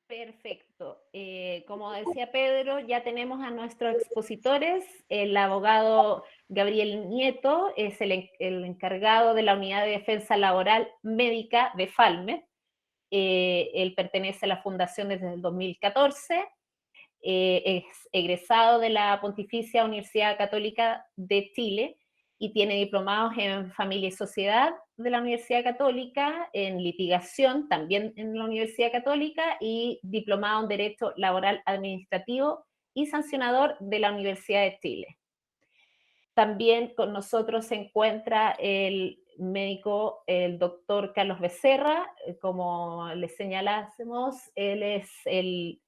Perfecto. Como decía Pedro, ya tenemos a nuestros expositores. El abogado Gabriel Nieto es el encargado de la Unidad de Defensa Laboral Médica de Falme. Él pertenece a la fundación desde el 2014. Es egresado de la Pontificia Universidad Católica de Chile y tiene diplomados en Familia y Sociedad de la Universidad Católica, en litigación también en la Universidad Católica y diplomado en Derecho Laboral Administrativo y sancionador de la Universidad de Chile. También con nosotros se encuentra el médico, el doctor Carlos Becerra, como les señalásemos, él es el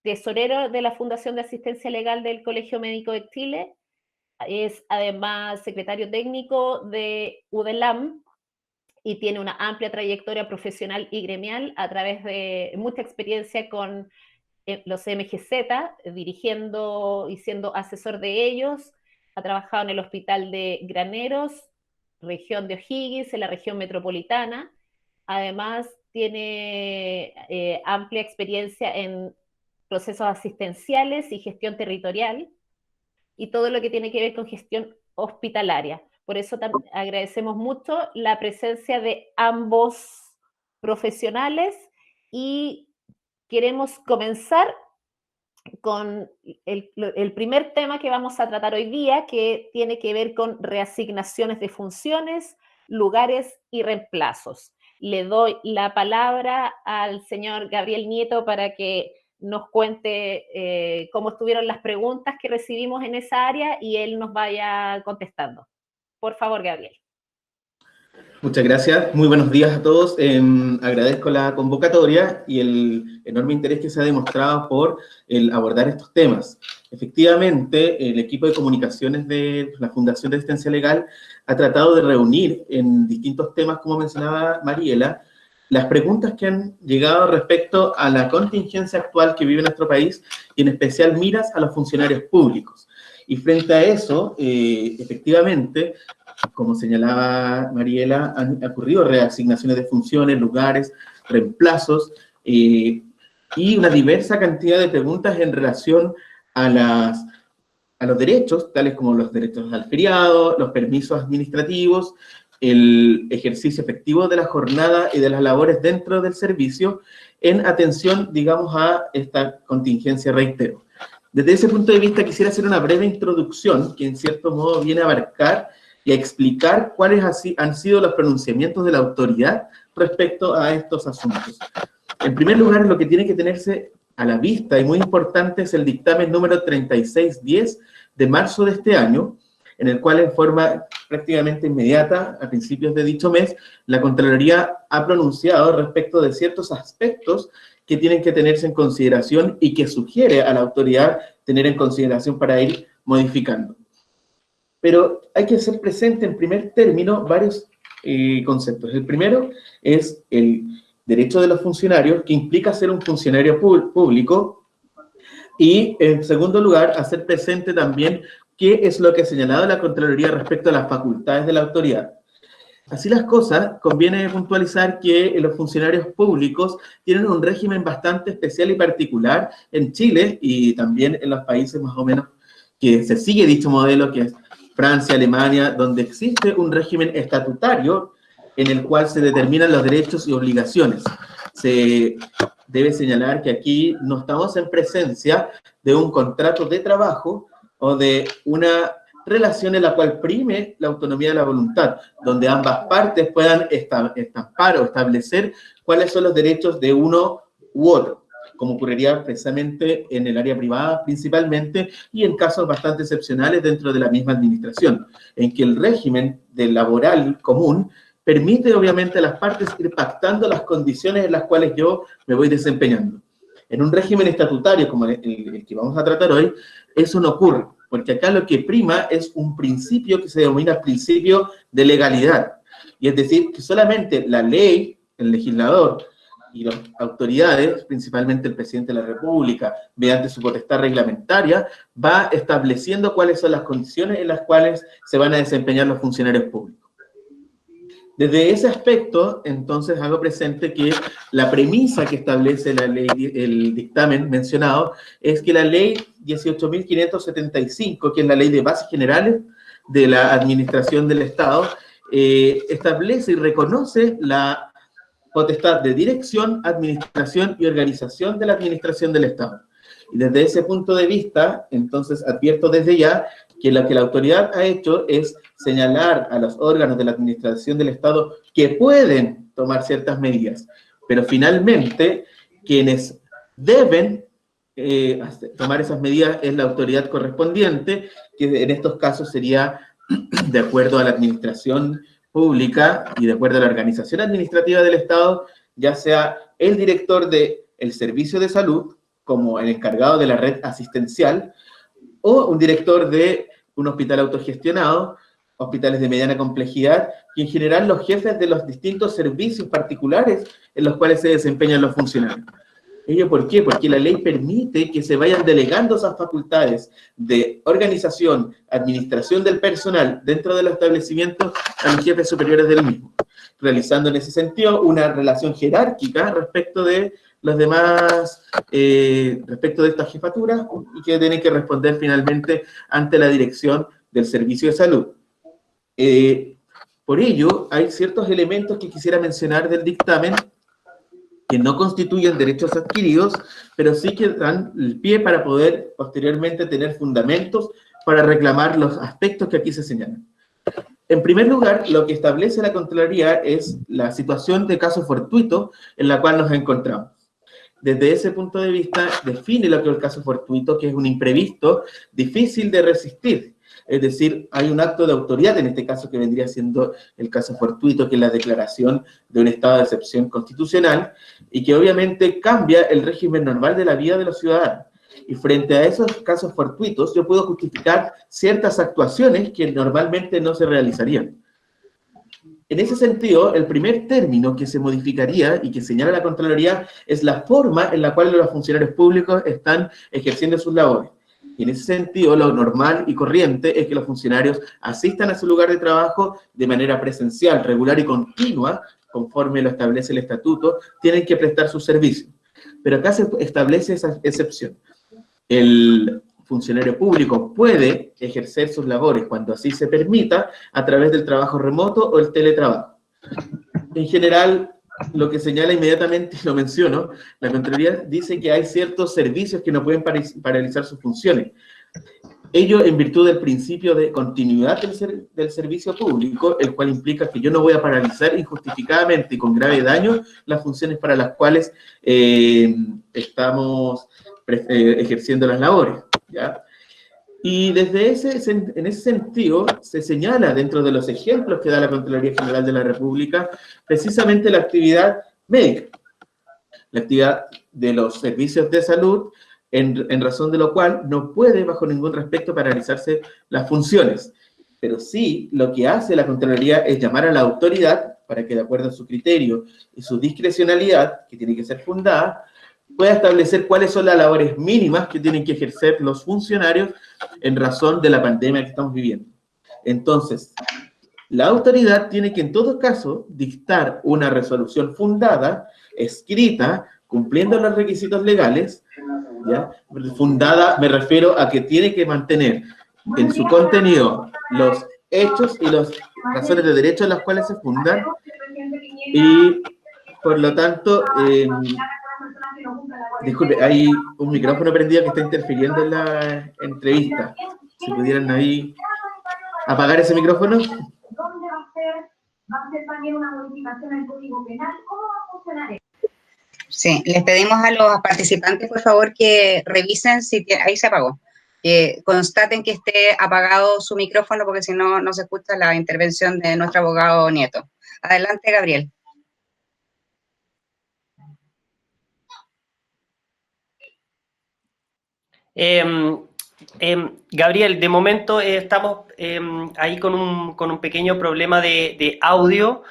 tesorero de la Fundación de Asistencia Legal del Colegio Médico de Chile, es además secretario técnico de UDELAM y tiene una amplia trayectoria profesional y gremial a través de mucha experiencia con los MGZ, dirigiendo y siendo asesor de ellos. Ha trabajado en el Hospital de Graneros, región de O'Higgins, en la región metropolitana. Además, tiene amplia experiencia en procesos asistenciales y gestión territorial, y todo lo que tiene que ver con gestión hospitalaria. Por eso agradecemos mucho la presencia de ambos profesionales y queremos comenzar con el primer tema que vamos a tratar hoy día, que tiene que ver con reasignaciones de funciones, lugares y reemplazos. Le doy la palabra al señor Gabriel Nieto para que nos cuente cómo estuvieron las preguntas que recibimos en esa área y él nos vaya contestando. Por favor, Gabriel. Muchas gracias, muy buenos días a todos. Agradezco la convocatoria y el enorme interés que se ha demostrado por el abordar estos temas. Efectivamente, el equipo de comunicaciones de la Fundación de Asistencia Legal ha tratado de reunir en distintos temas, como mencionaba Mariela, las preguntas que han llegado respecto a la contingencia actual que vive nuestro país y en especial miras a los funcionarios públicos. Y frente a eso, efectivamente, como señalaba Mariela, han ocurrido reasignaciones de funciones, lugares, reemplazos y una diversa cantidad de preguntas en relación a los derechos, tales como los derechos al feriado, los permisos administrativos, el ejercicio efectivo de la jornada y de las labores dentro del servicio en atención, digamos, a esta contingencia, reitero. Desde ese punto de vista quisiera hacer una breve introducción que en cierto modo viene a abarcar y a explicar cuáles han sido los pronunciamientos de la autoridad respecto a estos asuntos. En primer lugar, lo que tiene que tenerse a la vista, y muy importante, es el dictamen número 3610 de marzo de este año, en el cual en forma prácticamente inmediata, a principios de dicho mes, la Contraloría ha pronunciado respecto de ciertos aspectos que tienen que tenerse en consideración y que sugiere a la autoridad tener en consideración para ir modificando. Pero hay que hacer presente en primer término varios conceptos. El primero es el derecho de los funcionarios, que implica ser un funcionario público, y en segundo lugar, hacer presente también qué es lo que ha señalado la Contraloría respecto a las facultades de la autoridad. Así las cosas, conviene puntualizar que los funcionarios públicos tienen un régimen bastante especial y particular en Chile y también en los países más o menos que se sigue dicho modelo, que es Francia, Alemania, donde existe un régimen estatutario en el cual se determinan los derechos y obligaciones. Se debe señalar que aquí no estamos en presencia de un contrato de trabajo o de una relación en la cual prime la autonomía de la voluntad, donde ambas partes puedan estampar o establecer cuáles son los derechos de uno u otro, como ocurriría precisamente en el área privada principalmente y en casos bastante excepcionales dentro de la misma administración, en que el régimen del laboral común permite obviamente a las partes ir pactando las condiciones en las cuales yo me voy desempeñando. En un régimen estatutario como el que vamos a tratar hoy, eso no ocurre, porque acá lo que prima es un principio que se denomina principio de legalidad, y es decir, que solamente la ley, el legislador y las autoridades, principalmente el presidente de la República, mediante su potestad reglamentaria, va estableciendo cuáles son las condiciones en las cuales se van a desempeñar los funcionarios públicos. Desde ese aspecto, entonces, hago presente que la premisa que establece la ley, el dictamen mencionado, es que la ley 18.575, que es la ley de bases generales de la administración del Estado, establece y reconoce la potestad de dirección, administración y organización de la administración del Estado. Y desde ese punto de vista, entonces, advierto desde ya que lo que la autoridad ha hecho es señalar a los órganos de la administración del Estado que pueden tomar ciertas medidas, pero finalmente quienes deben tomar esas medidas es la autoridad correspondiente, que en estos casos sería de acuerdo a la administración pública y de acuerdo a la organización administrativa del Estado, ya sea el director del servicio de salud, como el encargado de la red asistencial, o un director de un hospital autogestionado, hospitales de mediana complejidad, y en general los jefes de los distintos servicios particulares en los cuales se desempeñan los funcionarios. ¿Ello por qué? Porque la ley permite que se vayan delegando esas facultades de organización, administración del personal dentro de los establecimientos a los jefes superiores del mismo, realizando en ese sentido una relación jerárquica respecto de los demás, respecto de estas jefaturas, y que tienen que responder finalmente ante la dirección del servicio de salud. Por ello, hay ciertos elementos que quisiera mencionar del dictamen que no constituyen derechos adquiridos, pero sí que dan el pie para poder posteriormente tener fundamentos para reclamar los aspectos que aquí se señalan. En primer lugar, lo que establece la Contraloría es la situación de caso fortuito en la cual nos encontramos. Desde ese punto de vista, define lo que es el caso fortuito, que es un imprevisto difícil de resistir. Es decir, hay un acto de autoridad, en este caso que vendría siendo el caso fortuito, que es la declaración de un estado de excepción constitucional, y que obviamente cambia el régimen normal de la vida de los ciudadanos. Y frente a esos casos fortuitos, yo puedo justificar ciertas actuaciones que normalmente no se realizarían. En ese sentido, el primer término que se modificaría y que señala la Contraloría es la forma en la cual los funcionarios públicos están ejerciendo sus labores. Y en ese sentido, lo normal y corriente es que los funcionarios asistan a su lugar de trabajo de manera presencial, regular y continua, conforme lo establece el estatuto, tienen que prestar sus servicios. Pero acá se establece esa excepción. El funcionario público puede ejercer sus labores cuando así se permita a través del trabajo remoto o el teletrabajo. En general, lo que señala inmediatamente, lo menciono, la Contraloría dice que hay ciertos servicios que no pueden paralizar sus funciones. Ello en virtud del principio de continuidad del servicio público, el cual implica que yo no voy a paralizar injustificadamente y con grave daño las funciones para las cuales estamos ejerciendo las labores, ¿ya? Y en ese sentido, se señala dentro de los ejemplos que da la Contraloría General de la República, precisamente la actividad médica, la actividad de los servicios de salud, en razón de lo cual no puede, bajo ningún respecto, paralizarse las funciones. Pero sí, lo que hace la Contraloría es llamar a la autoridad para que, de acuerdo a su criterio y su discrecionalidad, que tiene que ser fundada, pueda establecer cuáles son las labores mínimas que tienen que ejercer los funcionarios en razón de la pandemia que estamos viviendo. Entonces, la autoridad tiene que en todo caso dictar una resolución fundada, escrita, cumpliendo los requisitos legales, ¿ya? Fundada, me refiero a que tiene que mantener en su contenido los hechos y las razones de derecho en las cuales se fundan, y por lo tanto, disculpe, hay un micrófono prendido que está interfiriendo en la entrevista. Si pudieran ahí apagar ese micrófono. ¿Dónde va a ser también una modificación al Código Penal? ¿Cómo va a funcionar eso? Sí, les pedimos a los participantes, por favor, que revisen si ahí se apagó. Que constaten que esté apagado su micrófono, porque si no, no se escucha la intervención de nuestro abogado Nieto. Adelante, Gabriel. Gabriel, de momento estamos ahí con un pequeño problema de audio.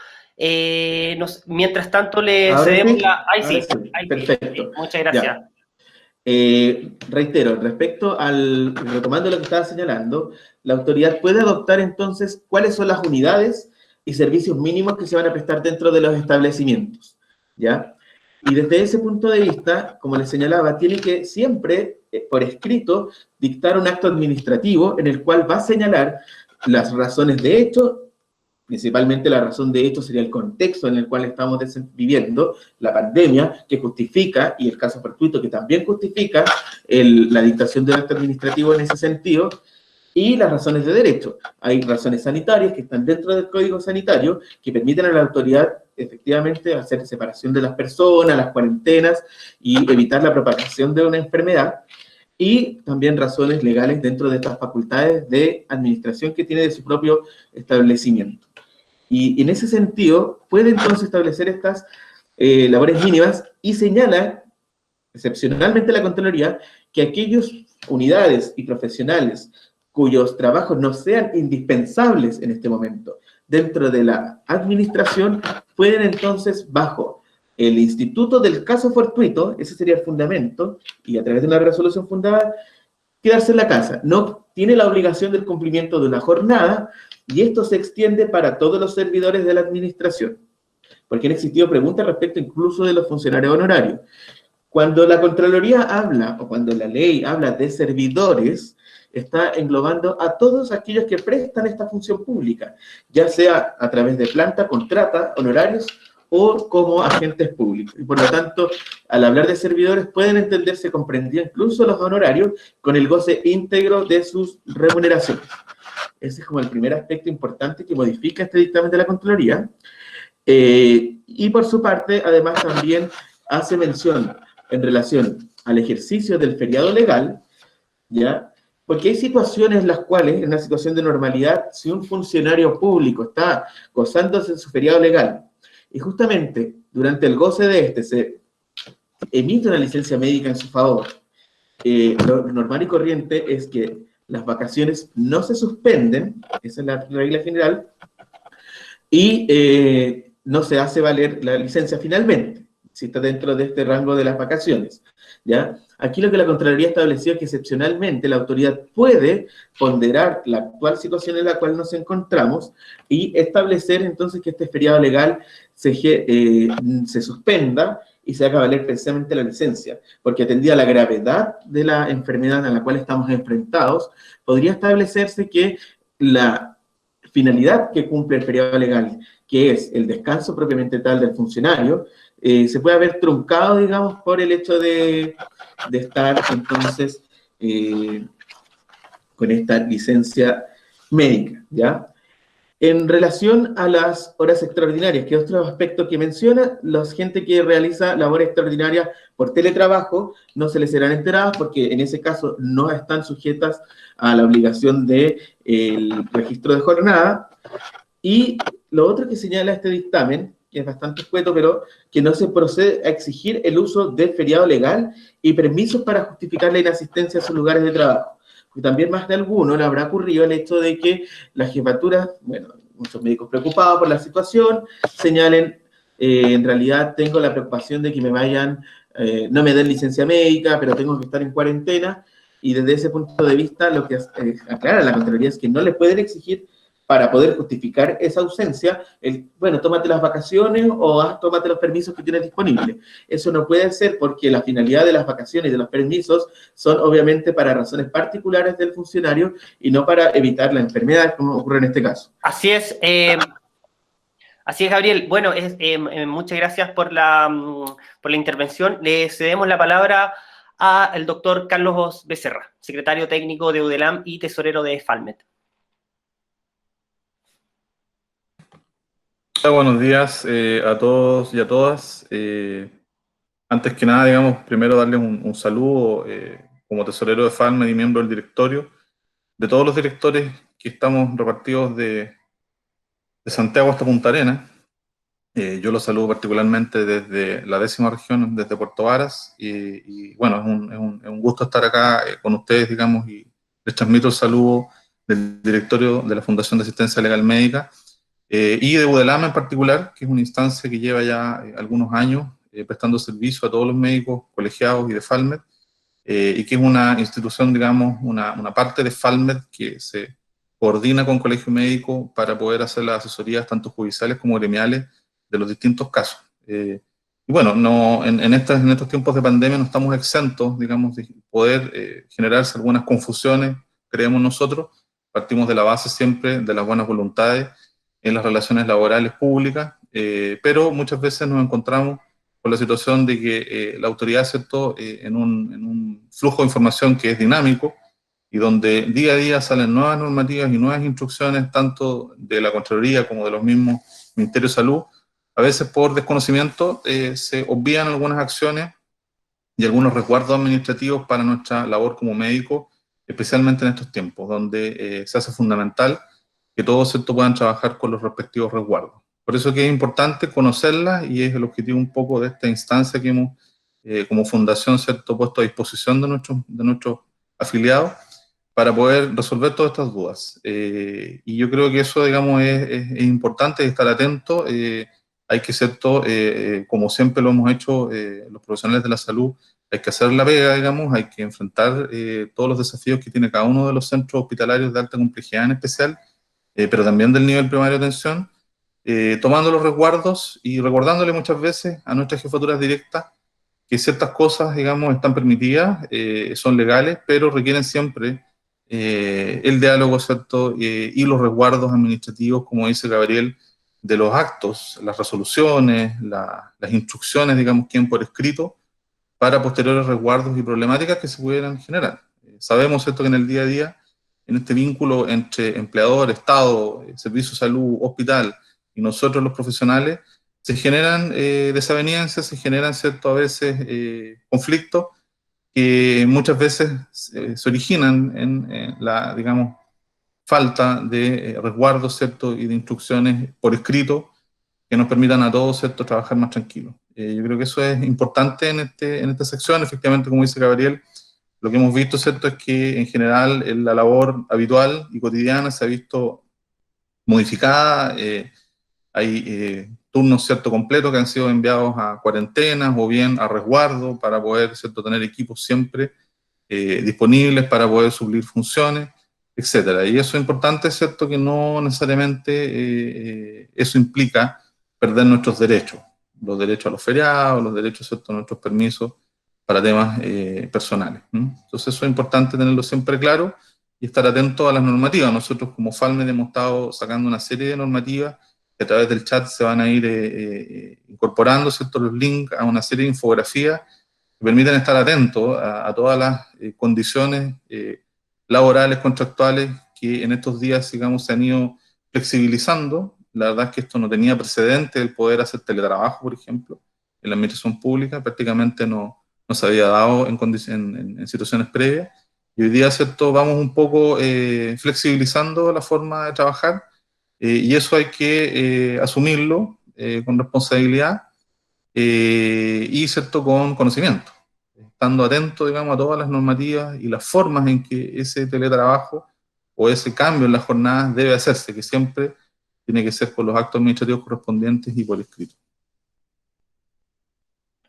Mientras tanto, le cedemos la... Ahí sí, perfecto. Muchas gracias. Reitero, respecto retomando lo que estaba señalando, la autoridad puede adoptar entonces cuáles son las unidades y servicios mínimos que se van a prestar dentro de los establecimientos, ¿ya? Y desde ese punto de vista, como les señalaba, tiene que siempre, por escrito, dictar un acto administrativo en el cual va a señalar las razones de hecho. Principalmente la razón de hecho sería el contexto en el cual estamos viviendo, la pandemia, que justifica, y el caso fortuito que también justifica la dictación del acto administrativo en ese sentido, y las razones de derecho. Hay razones sanitarias que están dentro del Código Sanitario que permiten a la autoridad efectivamente hacer separación de las personas, las cuarentenas y evitar la propagación de una enfermedad, y también razones legales dentro de estas facultades de administración que tiene de su propio establecimiento. Y en ese sentido, puede entonces establecer estas labores mínimas y señala, excepcionalmente la Contraloría, que aquellas unidades y profesionales cuyos trabajos no sean indispensables en este momento dentro de la administración, pueden entonces, bajo el instituto del caso fortuito, ese sería el fundamento, y a través de una resolución fundada, quedarse en la casa. No tiene la obligación del cumplimiento de una jornada, y esto se extiende para todos los servidores de la administración, porque han existido preguntas respecto incluso de los funcionarios honorarios. Cuando la Contraloría habla, o cuando la ley habla de servidores, está englobando a todos aquellos que prestan esta función pública, ya sea a través de planta, contrata, honorarios, o como agentes públicos. Y por lo tanto, al hablar de servidores, pueden entenderse comprendidos incluso los honorarios con el goce íntegro de sus remuneraciones. Ese es como el primer aspecto importante que modifica este dictamen de la Contraloría. Y por su parte, además, también hace mención en relación al ejercicio del feriado legal, ¿ya? Porque hay situaciones en las cuales, en una situación de normalidad, si un funcionario público está gozándose de su feriado legal, y justamente durante el goce de este se emite una licencia médica en su favor, lo normal y corriente es que las vacaciones no se suspenden, esa es la regla general, y no se hace valer la licencia finalmente, si está dentro de este rango de las vacaciones, ¿ya? Aquí lo que la Contraloría estableció es que excepcionalmente la autoridad puede ponderar la actual situación en la cual nos encontramos y establecer entonces que este feriado legal se suspenda y se haga valer precisamente la licencia, porque atendida a la gravedad de la enfermedad a la cual estamos enfrentados, podría establecerse que la finalidad que cumple el feriado legal, que es el descanso propiamente tal del funcionario, se puede haber truncado, digamos, por el hecho de estar entonces con esta licencia médica, ¿ya? En relación a las horas extraordinarias, que es otro aspecto que menciona, la gente que realiza labores extraordinarias por teletrabajo no se les serán enteradas porque en ese caso no están sujetas a la obligación del registro de jornada. Y lo otro que señala este dictamen, que es bastante escueto, pero que no se procede a exigir el uso del feriado legal y permisos para justificar la inasistencia a sus lugares de trabajo. Porque también más de alguno le habrá ocurrido el hecho de que la jefatura, bueno, muchos médicos preocupados por la situación, señalen, en realidad tengo la preocupación de que me vayan, no me den licencia médica, pero tengo que estar en cuarentena, y desde ese punto de vista lo que aclara la Contraloría es que no le pueden exigir para poder justificar esa ausencia, bueno, tómate las vacaciones o tómate los permisos que tienes disponibles. Eso no puede ser porque la finalidad de las vacaciones y de los permisos son obviamente para razones particulares del funcionario y no para evitar la enfermedad, como ocurre en este caso. Así es, Gabriel. Bueno, muchas gracias por la intervención. Le cedemos la palabra al doctor Carlos Becerra, secretario técnico de UDELAM y tesorero de Falmet. Hola, buenos días a todos y a todas. Antes que nada, digamos, primero darles un saludo como tesorero de Falmet y miembro del directorio, de todos los directores que estamos repartidos de Santiago hasta Punta Arenas. Yo los saludo particularmente desde la 10ª región, desde Puerto Varas, y bueno, es un gusto estar acá con ustedes, digamos, y les transmito el saludo del directorio de la Fundación de Asistencia Legal Médica, y de UDELAM en particular, que es una instancia que lleva ya algunos años prestando servicio a todos los médicos colegiados y de Falmet, y que es una institución, digamos, una parte de Falmet que se coordina con Colegio Médico para poder hacer las asesorías tanto judiciales como gremiales de los distintos casos. Y bueno, en estos tiempos de pandemia no estamos exentos, digamos, de poder generarse algunas confusiones, creemos nosotros. Partimos de la base siempre de las buenas voluntades en las relaciones laborales públicas, pero muchas veces nos encontramos con la situación de que la autoridad, ¿cierto?, en un flujo de información que es dinámico y donde día a día salen nuevas normativas y nuevas instrucciones, tanto de la Contraloría como de los mismos Ministerios de Salud, a veces por desconocimiento se obvian algunas acciones y algunos resguardos administrativos para nuestra labor como médico, especialmente en estos tiempos, donde se hace fundamental que todos, ¿cierto?, puedan trabajar con los respectivos resguardos. Por eso que es importante conocerlas y es el objetivo un poco de esta instancia que hemos, como fundación, ¿cierto?, puesto a disposición de nuestros afiliados para poder resolver todas estas dudas. Y yo creo que eso, digamos, es importante estar atento. Hay que ser todo, como siempre lo hemos hecho los profesionales de la salud, hay que hacer la pega, digamos, hay que enfrentar todos los desafíos que tiene cada uno de los centros hospitalarios de alta complejidad en especial, pero también del nivel primario de atención, tomando los resguardos y recordándole muchas veces a nuestras jefaturas directas que ciertas cosas, digamos, están permitidas, son legales, pero requieren siempre el diálogo, ¿cierto?, y los resguardos administrativos, como dice Gabriel, de los actos, las resoluciones, las instrucciones, digamos, que por escrito, para posteriores resguardos y problemáticas que se pudieran generar. Sabemos, ¿cierto?, que en el día a día, en este vínculo entre empleador, Estado, servicio de salud, hospital, y nosotros los profesionales, se generan desavenencias, se generan, ¿cierto?, a veces conflictos que muchas veces se originan en la, digamos, falta de resguardos, ¿cierto?, y de instrucciones por escrito que nos permitan a todos, ¿cierto?, trabajar más tranquilos. Yo creo que eso es importante en esta sección. Efectivamente, como dice Gabriel, lo que hemos visto, ¿cierto?, es que en general la labor habitual y cotidiana se ha visto modificada. Hay turnos, ¿cierto?, completos que han sido enviados a cuarentenas o bien a resguardo para poder, ¿cierto?, tener equipos siempre disponibles para poder suplir funciones, etcétera. Y eso es importante, ¿cierto?, que no necesariamente eso implica perder nuestros derechos, los derechos a los feriados, los derechos, ¿cierto?, a nuestros permisos para temas personales. Entonces eso es importante tenerlo siempre claro y estar atento a las normativas. Nosotros como FALMED hemos estado sacando una serie de normativas que a través del chat se van a ir incorporando, ¿cierto?, los links a una serie de infografías que permiten estar atentos a todas las condiciones laborales, contractuales, que en estos días, digamos, se han ido flexibilizando. La verdad es que esto no tenía precedente, el poder hacer teletrabajo, por ejemplo, en la administración pública, prácticamente no se había dado en situaciones previas. Y hoy día, ¿cierto?, vamos un poco flexibilizando la forma de trabajar, y eso hay que asumirlo con responsabilidad y, ¿cierto?, con conocimiento, estando atento, digamos, a todas las normativas y las formas en que ese teletrabajo o ese cambio en las jornadas debe hacerse, que siempre tiene que ser con los actos administrativos correspondientes y por escrito.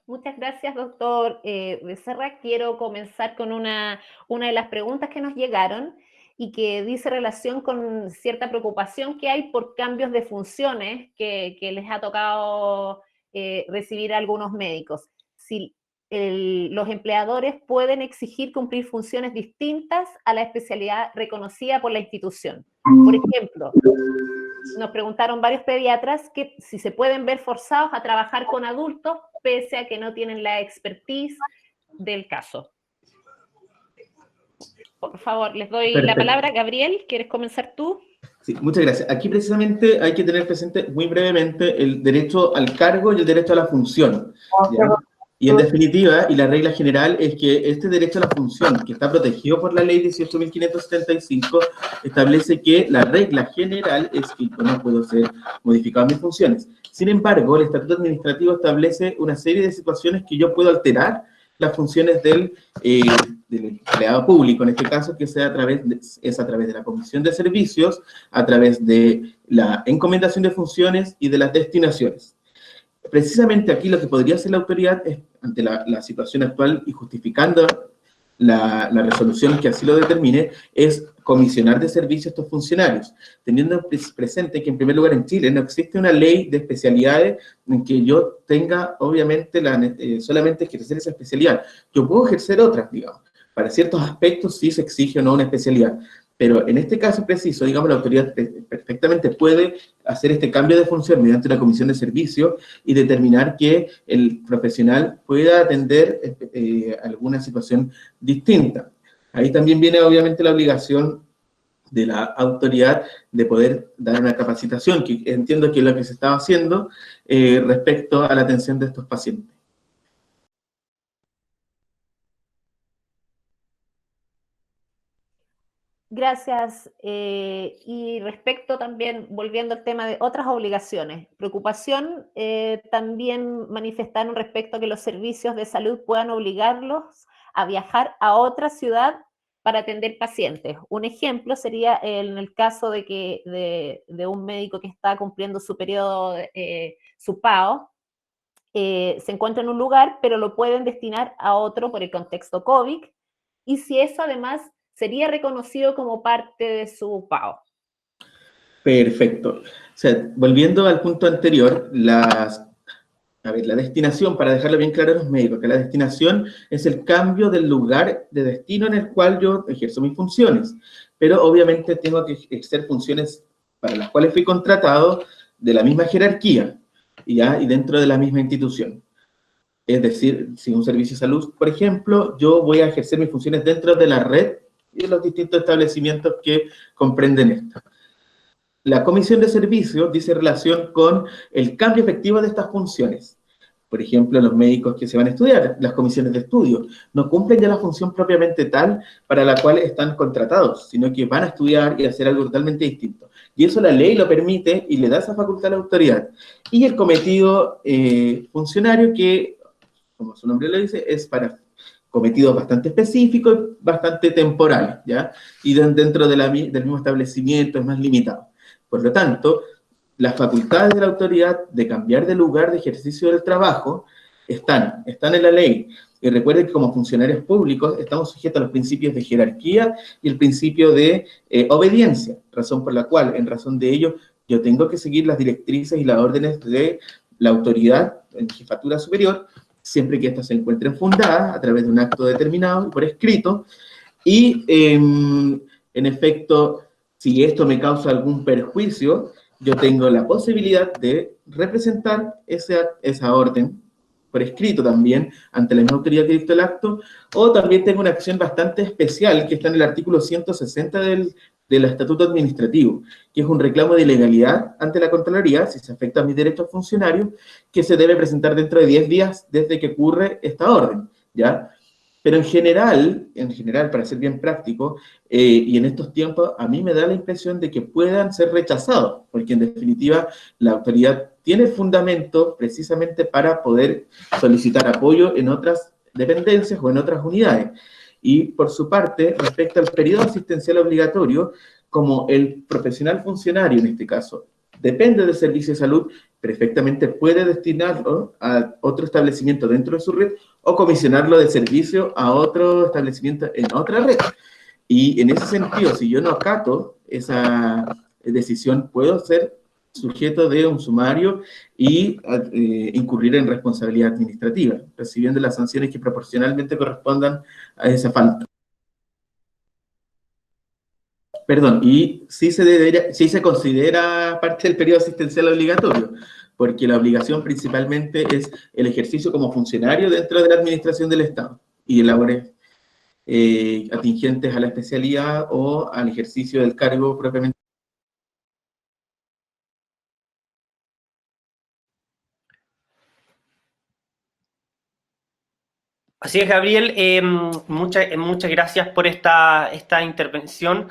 Muchas gracias, doctor Becerra. Quiero comenzar con una de las preguntas que nos llegaron y que dice relación con cierta preocupación que hay por cambios de funciones que les ha tocado recibir a algunos médicos. Si los empleadores pueden exigir cumplir funciones distintas a la especialidad reconocida por la institución. Por ejemplo, nos preguntaron varios pediatras que si se pueden ver forzados a trabajar con adultos pese a que no tienen la expertise del caso. Por favor, les doy la palabra. Gabriel, ¿quieres comenzar tú? Sí, muchas gracias. Aquí precisamente hay que tener presente muy brevemente el derecho al cargo y el derecho a la función, ¿ya? Y en definitiva, y la regla general es que este derecho a la función, que está protegido por la ley 18.575, establece que la regla general es que no puedo ser modificado mis funciones. Sin embargo, el Estatuto Administrativo establece una serie de situaciones que yo puedo alterar las funciones del empleado público, en este caso, que sea a través de la comisión de servicios, a través de la encomendación de funciones y de las destinaciones. Precisamente aquí lo que podría hacer la autoridad es, ante la situación actual y justificando la resolución que así lo determine, es comisionar de servicio a estos funcionarios, teniendo presente que en primer lugar en Chile no existe una ley de especialidades en que yo tenga obviamente solamente ejercer esa especialidad. Yo puedo ejercer otras, digamos. Para ciertos aspectos sí se exige o no una especialidad, pero en este caso preciso, digamos, la autoridad perfectamente puede hacer este cambio de función mediante una comisión de servicio y determinar que el profesional pueda atender alguna situación distinta. Ahí también viene obviamente la obligación de la autoridad de poder dar una capacitación, que entiendo que es lo que se estaba haciendo respecto a la atención de estos pacientes. Gracias. Y respecto también, volviendo al tema de otras obligaciones, preocupación también manifestaron respecto a que los servicios de salud puedan obligarlos a viajar a otra ciudad para atender pacientes. Un ejemplo sería en el caso de que de un médico que está cumpliendo su periodo, su PAO, se encuentra en un lugar, pero lo pueden destinar a otro por el contexto COVID, y si eso además sería reconocido como parte de su PAO. Perfecto. O sea, volviendo al punto anterior, la destinación, para dejarlo bien claro a los médicos, que la destinación es el cambio del lugar de destino en el cual yo ejerzo mis funciones, pero obviamente tengo que ejercer funciones para las cuales fui contratado de la misma jerarquía y dentro de la misma institución. Es decir, si un servicio de salud, por ejemplo, yo voy a ejercer mis funciones dentro de la red y de los distintos establecimientos que comprenden esto. La comisión de servicios dice relación con el cambio efectivo de estas funciones. Por ejemplo, los médicos que se van a estudiar, las comisiones de estudio, no cumplen ya la función propiamente tal para la cual están contratados, sino que van a estudiar y hacer algo totalmente distinto. Y eso la ley lo permite y le da esa facultad a la autoridad. Y el cometido funcionario que, como su nombre lo dice, es para cometidos bastante específicos y bastante temporales, ¿ya? Y dentro del mismo establecimiento es más limitado. Por lo tanto, las facultades de la autoridad de cambiar de lugar de ejercicio del trabajo están en la ley. Y recuerden que como funcionarios públicos estamos sujetos a los principios de jerarquía y el principio de obediencia, razón por la cual, en razón de ello, yo tengo que seguir las directrices y las órdenes de la autoridad en jefatura superior, siempre que éstas se encuentren fundadas a través de un acto determinado y por escrito, y en efecto, si esto me causa algún perjuicio, yo tengo la posibilidad de representar esa orden por escrito también ante la misma autoridad que dictó el acto, o también tengo una acción bastante especial que está en el artículo 160 del Estatuto Administrativo, que es un reclamo de ilegalidad ante la Contraloría, si se afecta a mis derechos funcionarios, que se debe presentar dentro de 10 días desde que ocurre esta orden, ¿ya? Pero en general, para ser bien práctico, y en estos tiempos, a mí me da la impresión de que puedan ser rechazados, porque en definitiva la autoridad tiene fundamento precisamente para poder solicitar apoyo en otras dependencias o en otras unidades. Y por su parte, respecto al periodo asistencial obligatorio, como el profesional funcionario en este caso depende del servicio de salud, perfectamente puede destinarlo a otro establecimiento dentro de su red o comisionarlo de servicio a otro establecimiento en otra red. Y en ese sentido, si yo no acato esa decisión, puedo ser sujeto de un sumario y incurrir en responsabilidad administrativa, recibiendo las sanciones que proporcionalmente correspondan a esa falta. Perdón, y sí se considera parte del periodo asistencial obligatorio, porque la obligación principalmente es el ejercicio como funcionario dentro de la administración del Estado y de labores atingentes a la especialidad o al ejercicio del cargo propiamente. Así es, Gabriel, muchas gracias por esta intervención.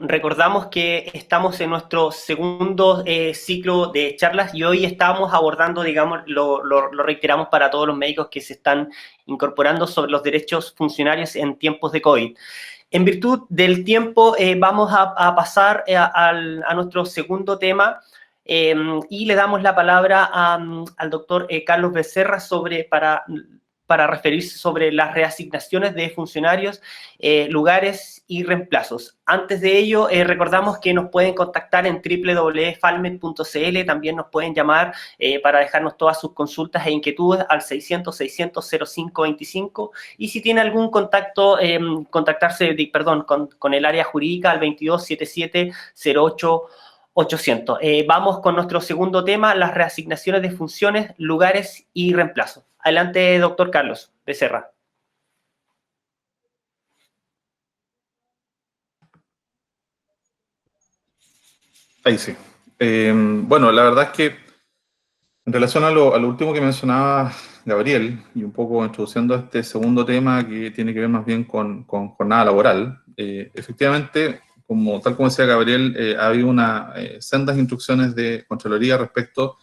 Recordamos que estamos en nuestro segundo ciclo de charlas y hoy estamos abordando, digamos, lo reiteramos para todos los médicos que se están incorporando sobre los derechos funcionarios en tiempos de COVID. En virtud del tiempo, vamos a pasar a nuestro segundo tema y le damos la palabra al doctor Carlos Becerra para para referirse sobre las reasignaciones de funcionarios, lugares y reemplazos. Antes de ello, recordamos que nos pueden contactar en www.falmet.cl, también nos pueden llamar para dejarnos todas sus consultas e inquietudes al 600-600-0525, y si tiene algún contacto, contactarse con el área jurídica al 2277-08-800. Vamos con nuestro segundo tema, las reasignaciones de funciones, lugares y reemplazos. Adelante, doctor Carlos Becerra. Ahí sí. Bueno, la verdad es que en relación a lo último que mencionaba Gabriel, y un poco introduciendo este segundo tema que tiene que ver más bien con jornada laboral, efectivamente, tal como decía Gabriel, ha habido sendas instrucciones de Contraloría respecto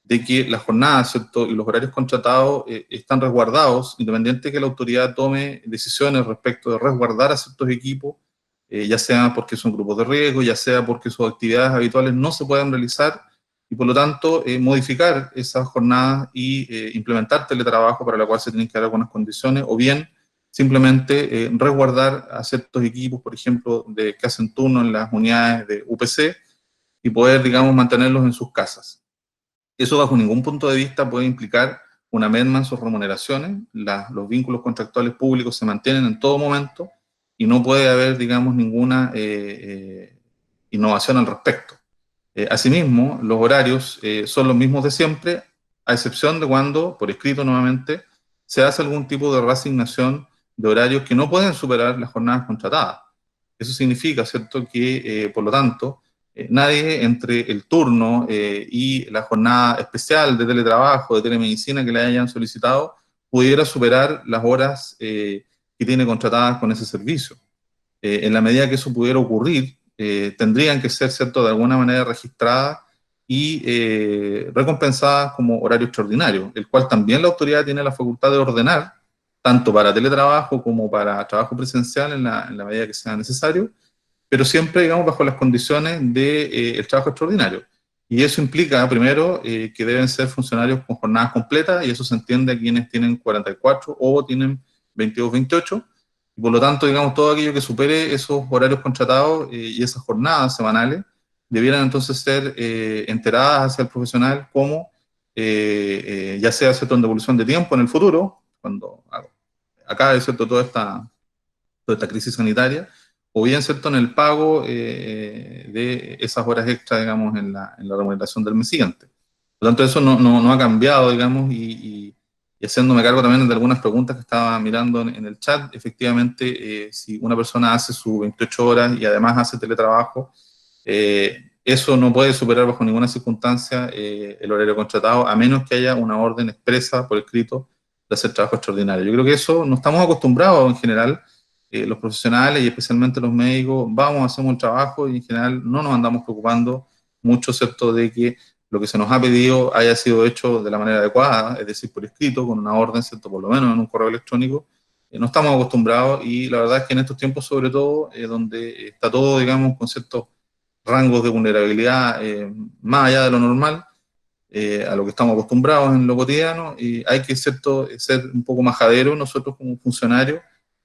de que las jornadas, ¿cierto?, y los horarios contratados están resguardados, independiente de que la autoridad tome decisiones respecto de resguardar a ciertos equipos, ya sea porque son grupos de riesgo, ya sea porque sus actividades habituales no se pueden realizar, y por lo tanto modificar esas jornadas y implementar teletrabajo, para la cual se tienen que dar algunas condiciones, o bien simplemente resguardar a ciertos equipos, por ejemplo, que hacen turno en las unidades de UPC, y poder, digamos, mantenerlos en sus casas. Eso bajo ningún punto de vista puede implicar una merma en sus remuneraciones. Los vínculos contractuales públicos se mantienen en todo momento y no puede haber, digamos, ninguna innovación al respecto. Asimismo, los horarios son los mismos de siempre, a excepción de cuando, por escrito nuevamente, se hace algún tipo de reasignación de horarios que no pueden superar las jornadas contratadas. Eso significa, ¿cierto?, que, por lo tanto, nadie entre el turno y la jornada especial de teletrabajo, de telemedicina que le hayan solicitado, pudiera superar las horas que tiene contratadas con ese servicio. En la medida que eso pudiera ocurrir, tendrían que ser, ¿cierto?, de alguna manera registradas y recompensadas como horario extraordinario, el cual también la autoridad tiene la facultad de ordenar, tanto para teletrabajo como para trabajo presencial en la medida que sea necesario, pero siempre, digamos, bajo las condiciones del trabajo extraordinario. Y eso implica, primero, que deben ser funcionarios con jornadas completas, y eso se entiende a quienes tienen 44 o tienen 22, 28, y por lo tanto, digamos, todo aquello que supere esos horarios contratados y esas jornadas semanales, debieran entonces ser enteradas hacia el profesional como, ya sea, ¿cierto?, en devolución de tiempo en el futuro, cuando acabe, ¿cierto?, toda esta crisis sanitaria, o bien, ¿cierto?, en el pago de esas horas extra, digamos, en la remuneración del mes siguiente. Por lo tanto, eso no ha cambiado, digamos, y haciéndome cargo también de algunas preguntas que estaba mirando en el chat, efectivamente, si una persona hace sus 28 horas y además hace teletrabajo, eso no puede superar bajo ninguna circunstancia el horario contratado, a menos que haya una orden expresa por escrito de hacer trabajo extraordinario. Yo creo que eso no estamos acostumbrados en general. Los profesionales y especialmente los médicos hacemos el trabajo y en general no nos andamos preocupando mucho, ¿cierto?, de que lo que se nos ha pedido haya sido hecho de la manera adecuada, es decir, por escrito, con una orden, ¿cierto?, por lo menos en un correo electrónico. No estamos acostumbrados, y la verdad es que en estos tiempos, sobre todo, donde está todo, digamos, con ciertos rangos de vulnerabilidad más allá de lo normal, a lo que estamos acostumbrados en lo cotidiano, y hay que, ¿cierto?, ser un poco majaderos nosotros como funcionarios,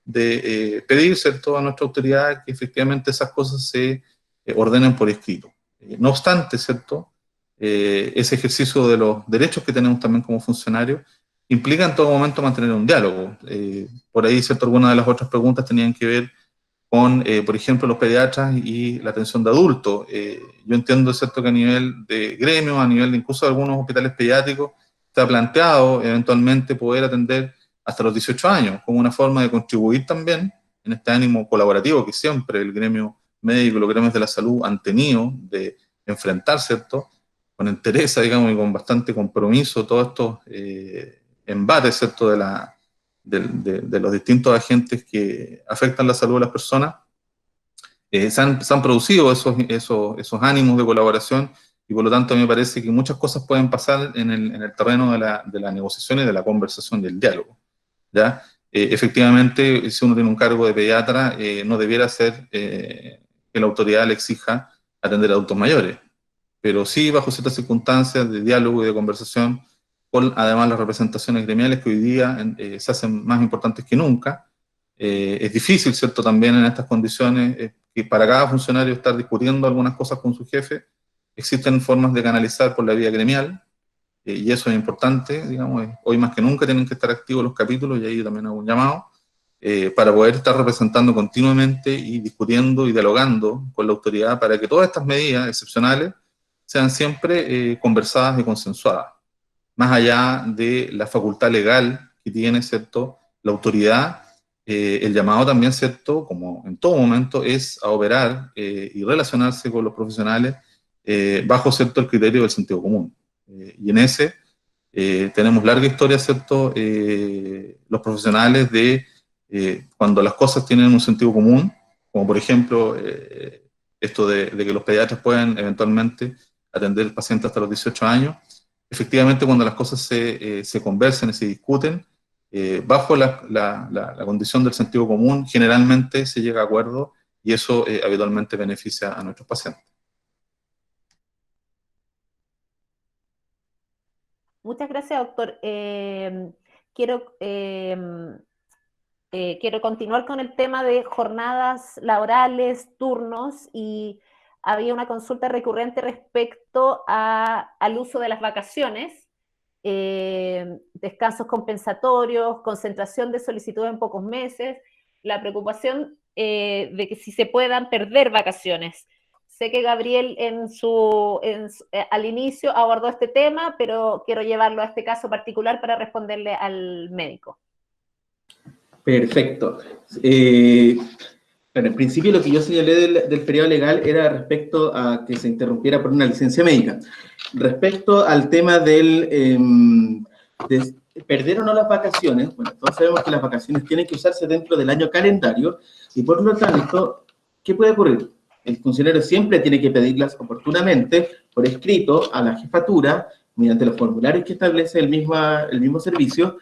de pedir, ¿cierto?, a nuestra autoridad que efectivamente esas cosas se ordenen por escrito. No obstante, ¿cierto?, ese ejercicio de los derechos que tenemos también como funcionarios implica en todo momento mantener un diálogo. Por ahí, ¿cierto?, algunas de las otras preguntas tenían que ver con, por ejemplo, los pediatras y la atención de adultos. Yo entiendo, ¿cierto?, que a nivel de gremio, a nivel de incluso de algunos hospitales pediátricos, se ha planteado eventualmente poder atender hasta los 18 años, como una forma de contribuir también en este ánimo colaborativo que siempre el gremio médico y los gremios de la salud han tenido de enfrentar, ¿cierto?, con entereza, digamos, y con bastante compromiso todos estos embates, ¿cierto?, de los distintos agentes que afectan la salud de las personas. Se han producido esos ánimos de colaboración, y por lo tanto me parece que muchas cosas pueden pasar en el terreno de la negociación y de la conversación y del diálogo, ¿ya? Efectivamente, si uno tiene un cargo de pediatra, no debiera ser que la autoridad le exija atender a adultos mayores, pero sí bajo ciertas circunstancias de diálogo y de conversación con además las representaciones gremiales que hoy día se hacen más importantes que nunca. Es difícil, ¿cierto?, también en estas condiciones, que para cada funcionario estar discutiendo algunas cosas con su jefe. Existen formas de canalizar por la vía gremial, y eso es importante, digamos, hoy más que nunca tienen que estar activos los capítulos, y ahí también hago un llamado, para poder estar representando continuamente y discutiendo y dialogando con la autoridad para que todas estas medidas excepcionales sean siempre conversadas y consensuadas, más allá de la facultad legal que tiene, ¿cierto?, la autoridad. El llamado también, ¿cierto?, como en todo momento, es a operar y relacionarse con los profesionales bajo, ¿cierto?, el criterio del sentido común. Y en ese tenemos larga historia, ¿cierto?, los profesionales de cuando las cosas tienen un sentido común, como por ejemplo esto de que los pediatras puedan eventualmente atender al paciente hasta los 18 años. Efectivamente, cuando las cosas se conversan y se discuten, bajo la condición del sentido común, generalmente se llega a acuerdo, y eso habitualmente beneficia a nuestros pacientes. Muchas gracias, doctor. Quiero, quiero continuar con el tema de jornadas laborales, turnos, y había una consulta recurrente respecto al uso de las vacaciones, descansos compensatorios, concentración de solicitudes en pocos meses, la preocupación de que si se puedan perder vacaciones. Sé que Gabriel al inicio abordó este tema, pero quiero llevarlo a este caso particular para responderle al médico. Perfecto. Bueno, en principio lo que yo señalé del periodo legal era respecto a que se interrumpiera por una licencia médica. Respecto al tema de perder o no las vacaciones, bueno, todos sabemos que las vacaciones tienen que usarse dentro del año calendario, y por lo tanto, ¿qué puede ocurrir? El funcionario siempre tiene que pedirlas oportunamente, por escrito, a la jefatura, mediante los formularios que establece el mismo servicio,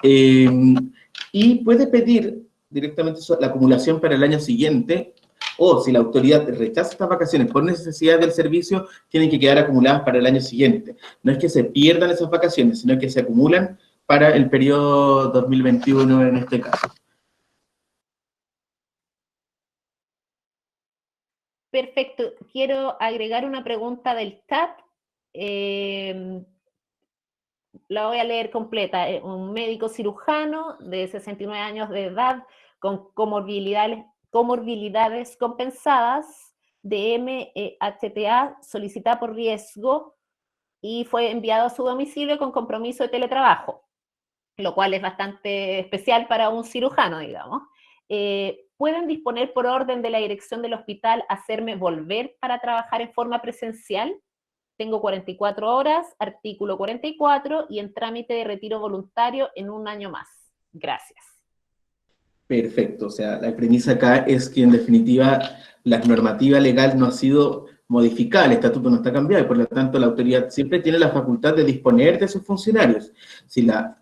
y puede pedir directamente la acumulación para el año siguiente, o si la autoridad rechaza estas vacaciones por necesidad del servicio, tienen que quedar acumuladas para el año siguiente. No es que se pierdan esas vacaciones, sino que se acumulan para el periodo 2021 en este caso. Perfecto. Quiero agregar una pregunta del chat. La voy a leer completa. Un médico cirujano de 69 años de edad con comorbilidades compensadas de MHTA, solicitada por riesgo, y fue enviado a su domicilio con compromiso de teletrabajo, lo cual es bastante especial para un cirujano, digamos. ¿Pueden disponer por orden de la dirección del hospital hacerme volver para trabajar en forma presencial? Tengo 44 horas, artículo 44, y en trámite de retiro voluntario en un año más. Gracias. Perfecto, o sea, la premisa acá es que en definitiva la normativa legal no ha sido modificada, el estatuto no está cambiado, y por lo tanto la autoridad siempre tiene la facultad de disponer de sus funcionarios. Si la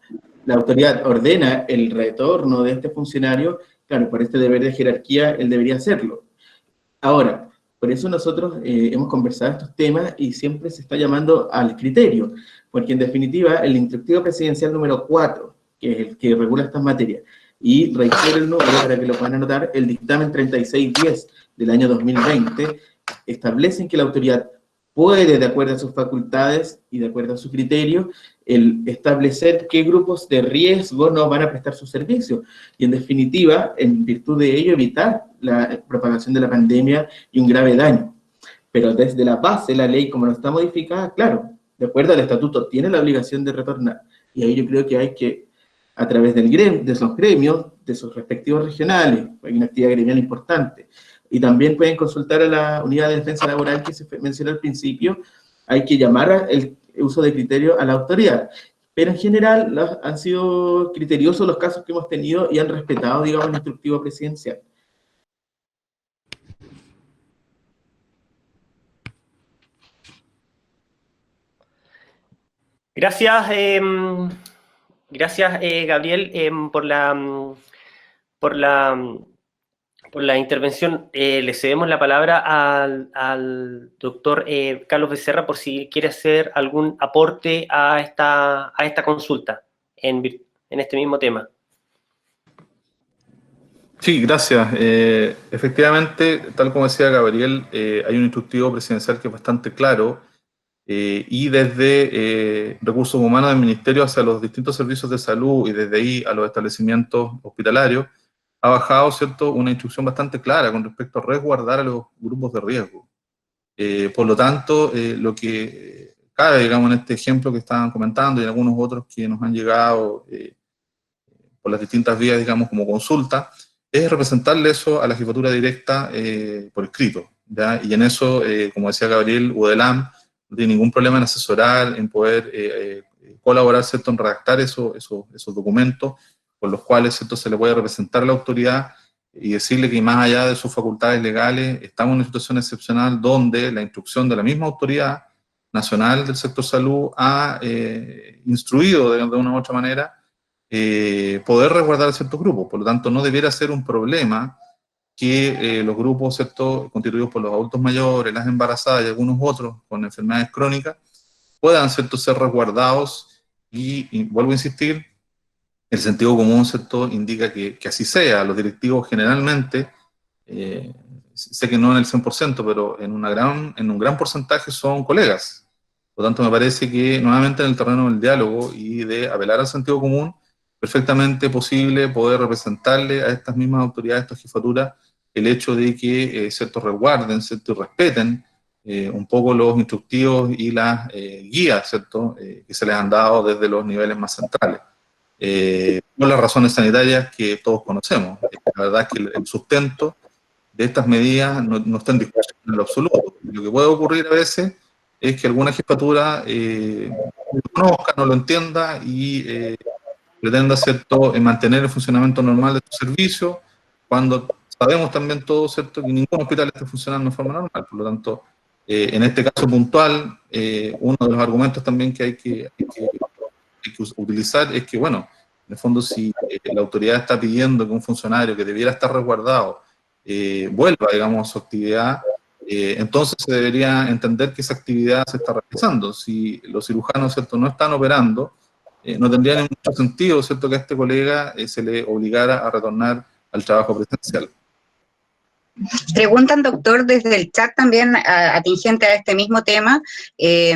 autoridad ordena el retorno de este funcionario, claro, por este deber de jerarquía, él debería hacerlo. Ahora, por eso nosotros hemos conversado estos temas y siempre se está llamando al criterio, porque en definitiva el instructivo presidencial número 4, que es el que regula estas materias, y reitero el número para que lo puedan anotar, el dictamen 3610 del año 2020, establecen que la autoridad puede, de acuerdo a sus facultades y de acuerdo a su criterio, el establecer qué grupos de riesgo no van a prestar su servicio. Y en definitiva, en virtud de ello, evitar la propagación de la pandemia y un grave daño. Pero desde la base, la ley, como no está modificada, claro, de acuerdo al estatuto, tiene la obligación de retornar. Y ahí yo creo que hay que, a través de esos gremios, de sus respectivos regionales, hay una actividad gremial importante, y también pueden consultar a la unidad de defensa laboral que se mencionó al principio, hay que llamar el uso de criterio a la autoridad. Pero en general han sido criteriosos los casos que hemos tenido y han respetado, digamos, el instructivo presidencial. Gracias, gracias Gabriel, por la por la intervención. Le cedemos la palabra al doctor Carlos Becerra por si quiere hacer algún aporte a esta consulta en este mismo tema. Sí, gracias. Efectivamente, tal como decía Gabriel, hay un instructivo presidencial que es bastante claro, y desde recursos humanos del Ministerio hacia los distintos servicios de salud y desde ahí a los establecimientos hospitalarios, ha bajado, ¿cierto?, una instrucción bastante clara con respecto a resguardar a los grupos de riesgo. Por lo tanto, lo que cabe, digamos, en este ejemplo que estaban comentando y en algunos otros que nos han llegado por las distintas vías, digamos, como consulta, es representarle eso a la jefatura directa por escrito, ¿ya? Y en eso, como decía Gabriel, UDELAM no tiene ningún problema en asesorar, en poder colaborar, ¿cierto?, en redactar esos documentos con los cuales, ¿cierto?, se le puede representar a la autoridad y decirle que más allá de sus facultades legales, estamos en una situación excepcional donde la instrucción de la misma autoridad nacional del sector salud ha instruido de una u otra manera poder resguardar ciertos grupos. Por lo tanto, no debiera ser un problema que los grupos, ¿cierto?, constituidos por los adultos mayores, las embarazadas y algunos otros con enfermedades crónicas, puedan, ¿cierto?, ser resguardados y vuelvo a insistir, el sentido común, ¿cierto?, indica que así sea. Los directivos generalmente, sé que no en el 100%, pero en un gran porcentaje son colegas. Por lo tanto, me parece que nuevamente en el terreno del diálogo y de apelar al sentido común, perfectamente posible poder representarle a estas mismas autoridades, a estas jefaturas, el hecho de que, ¿cierto?, resguarden, ¿cierto?, y respeten un poco los instructivos y las guías, ¿cierto?, que se les han dado desde los niveles más centrales. Por las razones sanitarias que todos conocemos. La verdad es que el sustento de estas medidas no está en discusión en lo absoluto. Lo que puede ocurrir a veces es que alguna jefatura no lo conozca, no lo entienda y pretenda, ¿cierto?, mantener el funcionamiento normal de su servicio, cuando sabemos también todos, ¿cierto?, que ningún hospital está funcionando de forma normal. Por lo tanto, en este caso puntual, uno de los argumentos también que hay que utilizar es que, bueno, en el fondo si la autoridad está pidiendo que un funcionario que debiera estar resguardado vuelva, digamos, a su actividad, entonces se debería entender que esa actividad se está realizando. Si los cirujanos, ¿cierto?, no están operando, no tendría mucho sentido, ¿cierto?, que a este colega se le obligara a retornar al trabajo presencial. Preguntan, doctor, desde el chat también atingente a este mismo tema, y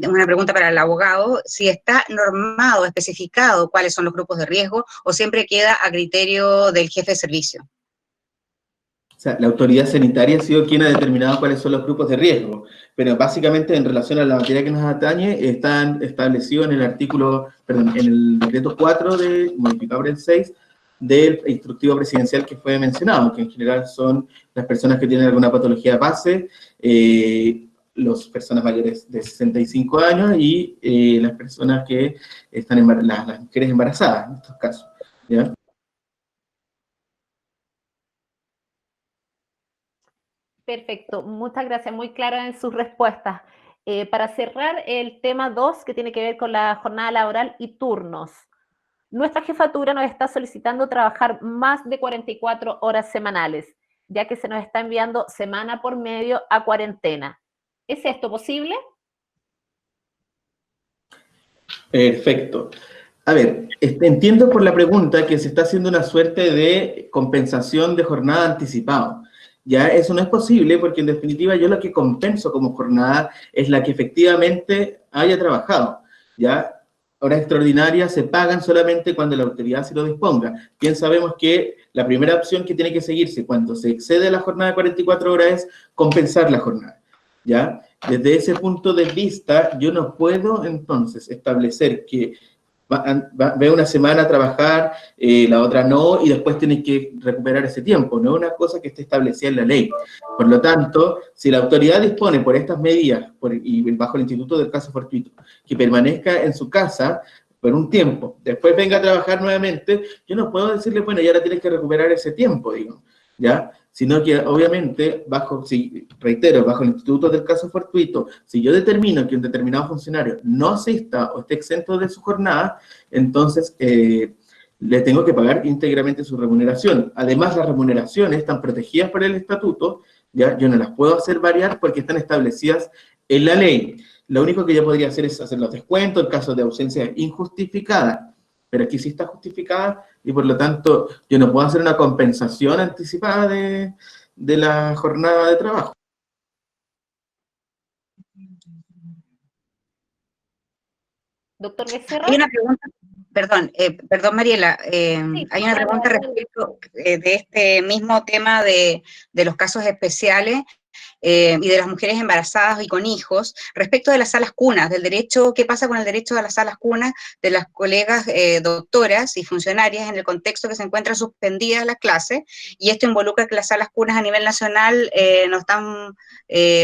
una pregunta para el abogado, si está normado, especificado cuáles son los grupos de riesgo o siempre queda a criterio del jefe de servicio. O sea, la autoridad sanitaria ha sido quien ha determinado cuáles son los grupos de riesgo, pero básicamente en relación a la materia que nos atañe, están establecidos en el artículo, perdón, en el decreto 4 modificado por el 6, del instructivo presidencial que fue mencionado, que en general son las personas que tienen alguna patología base, las personas mayores de 65 años y las personas que están las mujeres embarazadas, en estos casos, ¿ya? Perfecto, muchas gracias, muy clara en sus respuestas. Para cerrar el tema 2, que tiene que ver con la jornada laboral y turnos. Nuestra jefatura nos está solicitando trabajar más de 44 horas semanales, ya que se nos está enviando semana por medio a cuarentena. ¿Es esto posible? Perfecto. A ver, entiendo por la pregunta que se está haciendo una suerte de compensación de jornada anticipada. Ya eso no es posible porque en definitiva yo lo que compenso como jornada es la que efectivamente haya trabajado. Ya horas extraordinarias se pagan solamente cuando la autoridad se lo disponga. Bien sabemos que la primera opción que tiene que seguirse cuando se excede la jornada de 44 horas es compensar la jornada. ¿Ya? Desde ese punto de vista, yo no puedo entonces establecer que ve una semana a trabajar, la otra no, y después tienes que recuperar ese tiempo. No es una cosa que esté establecida en la ley. Por lo tanto, si la autoridad dispone por estas medidas y bajo el Instituto del Caso Fortuito, que permanezca en su casa por un tiempo, después venga a trabajar nuevamente, yo no puedo decirle, bueno, y ahora tienes que recuperar ese tiempo, digo, ¿ya? Sino que obviamente, reitero, bajo el Instituto del Caso Fortuito, si yo determino que un determinado funcionario no asista o esté exento de su jornada, entonces le tengo que pagar íntegramente su remuneración. Además, las remuneraciones están protegidas por el estatuto, ¿ya? Yo no las puedo hacer variar porque están establecidas en la ley. Lo único que yo podría hacer es hacer los descuentos en caso de ausencia injustificada, pero aquí sí está justificada y por lo tanto yo no puedo hacer una compensación anticipada de la jornada de trabajo. Doctor Becerra. Hay una pregunta, perdón Mariela, Sí, hay una claro, pregunta respecto de este mismo tema de los casos especiales y de las mujeres embarazadas y con hijos, respecto de las salas cunas, del derecho, ¿qué pasa con el derecho a las salas cunas de las colegas doctoras y funcionarias en el contexto que se encuentran suspendidas las clases? Y esto involucra que las salas cunas a nivel nacional no están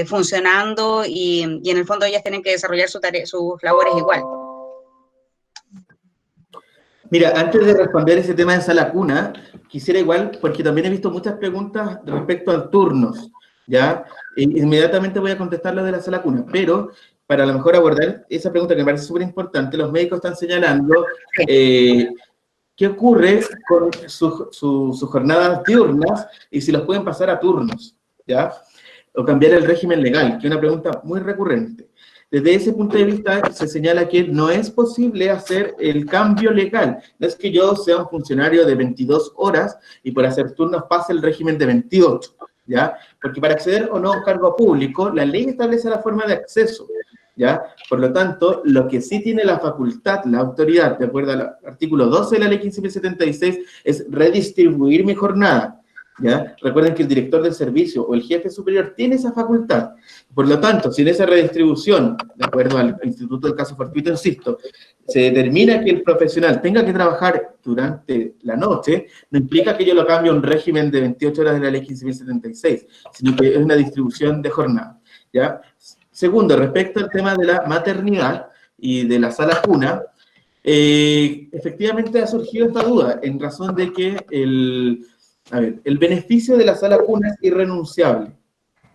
funcionando y en el fondo ellas tienen que desarrollar sus labores igual. Mira, antes de responder ese tema de sala cuna, quisiera igual, porque también he visto muchas preguntas respecto a turnos, ¿ya? Inmediatamente voy a contestar lo de la sala cuna, pero para a lo mejor abordar esa pregunta que me parece súper importante, los médicos están señalando qué ocurre con sus jornadas diurnas y si los pueden pasar a turnos, ¿ya? O cambiar el régimen legal, que es una pregunta muy recurrente. Desde ese punto de vista se señala que no es posible hacer el cambio legal. No es que yo sea un funcionario de 22 horas y por hacer turnos pase el régimen de 28, ¿ya? Porque para acceder o no a un cargo público, la ley establece la forma de acceso, ¿ya? Por lo tanto, lo que sí tiene la facultad, la autoridad, de acuerdo al artículo 12 de la ley 15.076, es redistribuir mi jornada, ¿ya? Recuerden que el director del servicio o el jefe superior tiene esa facultad. Por lo tanto, si en esa redistribución, de acuerdo al Instituto del Caso Fortuito, insisto, se determina que el profesional tenga que trabajar durante la noche, no implica que yo lo cambie a un régimen de 28 horas de la ley 15.076, sino que es una distribución de jornada, ¿ya? Segundo, respecto al tema de la maternidad y de la sala cuna, efectivamente ha surgido esta duda en razón de que el beneficio de la sala cuna es irrenunciable,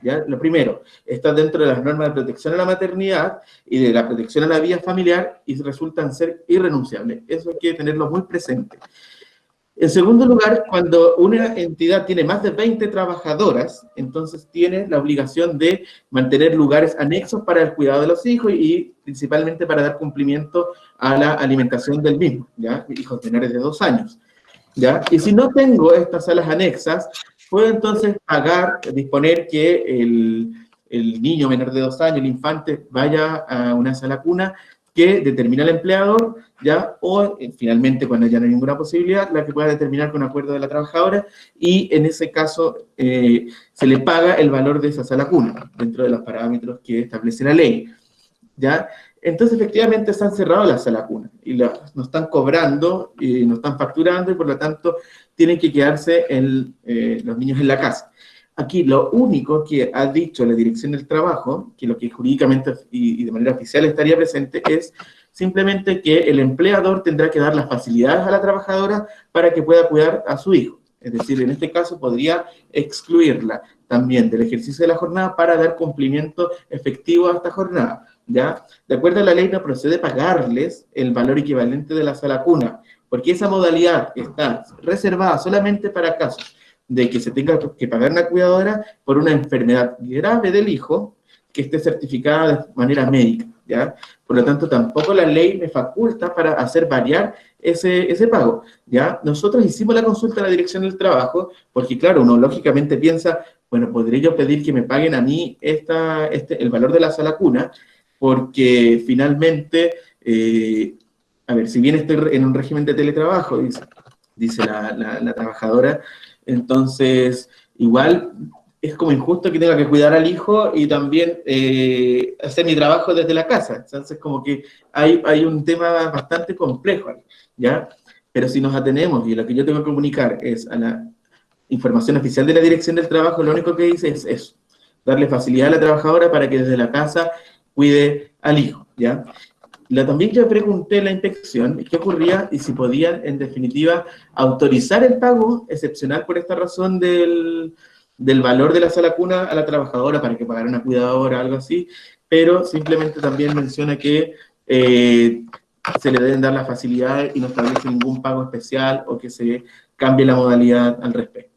¿ya? Lo primero, está dentro de las normas de protección a la maternidad y de la protección a la vida familiar y resultan ser irrenunciables. Eso hay que tenerlo muy presente. En segundo lugar, cuando una entidad tiene más de 20 trabajadoras, entonces tiene la obligación de mantener lugares anexos para el cuidado de los hijos y principalmente para dar cumplimiento a la alimentación del mismo, ¿ya? Hijos menores de 2 años. ¿Ya? Y si no tengo estas salas anexas, puedo entonces disponer que el niño menor de 2 años, el infante, vaya a una sala cuna que determina el empleador, ¿ya? O finalmente, cuando ya no hay ninguna posibilidad, la que pueda determinar con acuerdo de la trabajadora, y en ese caso se le paga el valor de esa sala cuna, dentro de los parámetros que establece la ley, ¿ya? Entonces, efectivamente, se han cerrado las salas cuna y no están cobrando y no están facturando y, por lo tanto, tienen que quedarse los niños en la casa. Aquí, lo único que ha dicho la Dirección del Trabajo, que lo que jurídicamente y de manera oficial estaría presente, es simplemente que el empleador tendrá que dar las facilidades a la trabajadora para que pueda cuidar a su hijo. Es decir, en este caso podría excluirla también del ejercicio de la jornada para dar cumplimiento efectivo a esta jornada, ¿ya? De acuerdo a la ley no procede pagarles el valor equivalente de la sala cuna, porque esa modalidad está reservada solamente para casos de que se tenga que pagar una cuidadora por una enfermedad grave del hijo que esté certificada de manera médica, ¿ya? Por lo tanto, tampoco la ley me faculta para hacer variar ese pago, ¿ya? Nosotros hicimos la consulta a la Dirección del Trabajo, porque claro, uno lógicamente piensa, bueno, ¿podré yo pedir que me paguen a mí el valor de la sala cuna? Porque finalmente, a ver, si bien estoy en un régimen de teletrabajo, dice la trabajadora, entonces igual es como injusto que tenga que cuidar al hijo y también hacer mi trabajo desde la casa. Entonces como que hay un tema bastante complejo ahí, ¿ya? Pero si nos atenemos, y lo que yo tengo que comunicar es a la información oficial de la Dirección del Trabajo, lo único que dice es eso, darle facilidad a la trabajadora para que desde la casa cuide al hijo, ¿ya? También yo pregunté en la inspección qué ocurría y si podían, en definitiva, autorizar el pago excepcional por esta razón del valor de la sala cuna a la trabajadora para que pagara una cuidadora, algo así, pero simplemente también menciona que se le deben dar las facilidades y no establece ningún pago especial o que se cambie la modalidad al respecto.